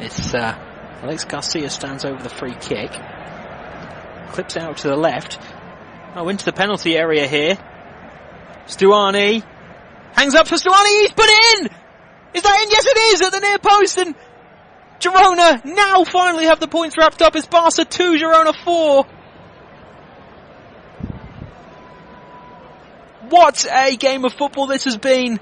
It's Alex Garcia stands over the free kick. Clips out to the left. Oh, into the penalty area here. Stuani. Hangs up for Stuani. He's put it in! Is that in? Yes, it is! At the near post. And Girona now finally have the points wrapped up. It's Barca 2, Girona 4. What a game of football this has been.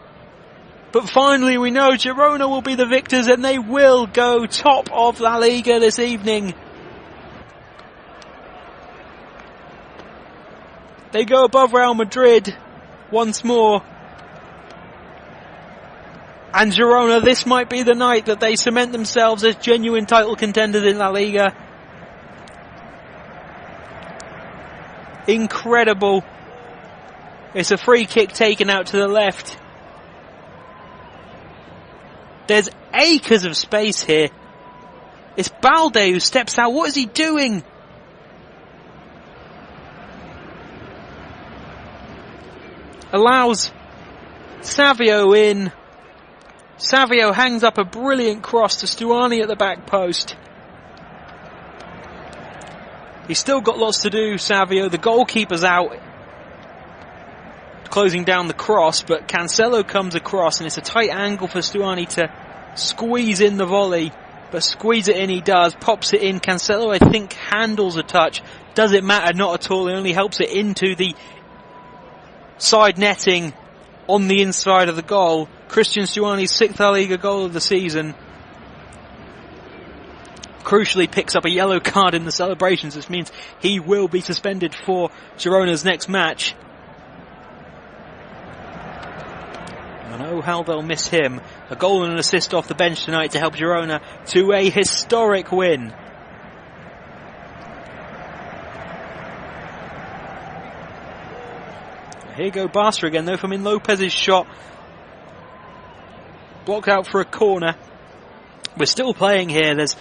But finally we know Girona will be the victors and they will go top of La Liga this evening. They go above Real Madrid once more. And Girona, this might be the night that they cement themselves as genuine title contenders in La Liga. Incredible. It's a free kick taken out to the left. There's acres of space here. It's Balde who steps out. What is he doing? Allows Savio in. Savio hangs up a brilliant cross to Stuani at the back post. He's still got lots to do, Savio. The goalkeeper's out, closing down the cross, but Cancelo comes across, and it's a tight angle for Stuani to squeeze in the volley, but squeeze it in he does, pops it in. Cancelo, I think, handles a touch. Does it matter? Not at all. It only helps it into the side netting on the inside of the goal. Christian Stuani's 6th La Liga goal of the season. Crucially picks up a yellow card in the celebrations, which means he will be suspended for Girona's next match. And oh, how they'll miss him. A goal and an assist off the bench tonight to help Girona to a historic win. Here go Barca again, though, from in Lopez's shot. Blocked out for a corner. We're still playing here. There's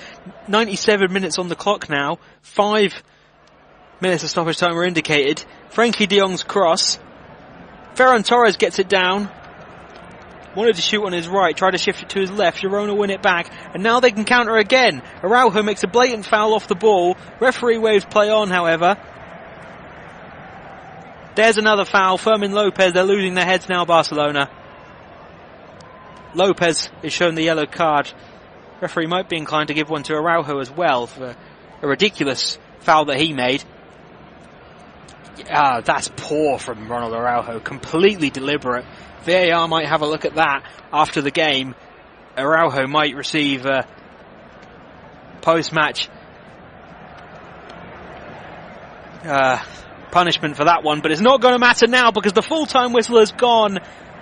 97 minutes on the clock now. 5 minutes of stoppage time were indicated. Frankie de Jong's cross. Ferran Torres gets it down. Wanted to shoot on his right, tried to shift it to his left. Girona win it back, and now they can counter again. Araujo makes a blatant foul off the ball. Referee waves play on, however. There's another foul. Fermin Lopez, they're losing their heads now, Barcelona. Lopez is shown the yellow card. Referee might be inclined to give one to Araujo as well for a ridiculous foul that he made. That's poor from Ronald Araujo. Completely deliberate. VAR might have a look at that after the game. Araujo might receive post-match punishment for that one, but it's not going to matter now because the full-time whistle has gone.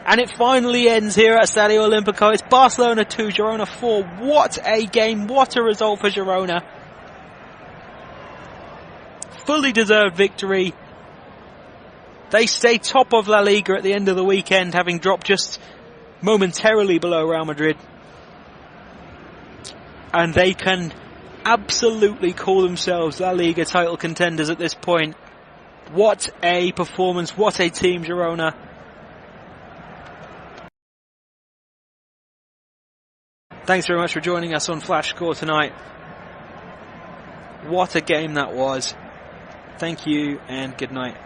And it finally ends here at Estadi Olímpic. It's Barcelona 2, Girona 4. What a game, what a result for Girona. Fully deserved victory. They stay top of La Liga at the end of the weekend, having dropped just momentarily below Real Madrid. And they can absolutely call themselves La Liga title contenders at this point. What a performance, what a team, Girona. Thanks very much for joining us on Flash Score tonight. What a game that was. Thank you and good night.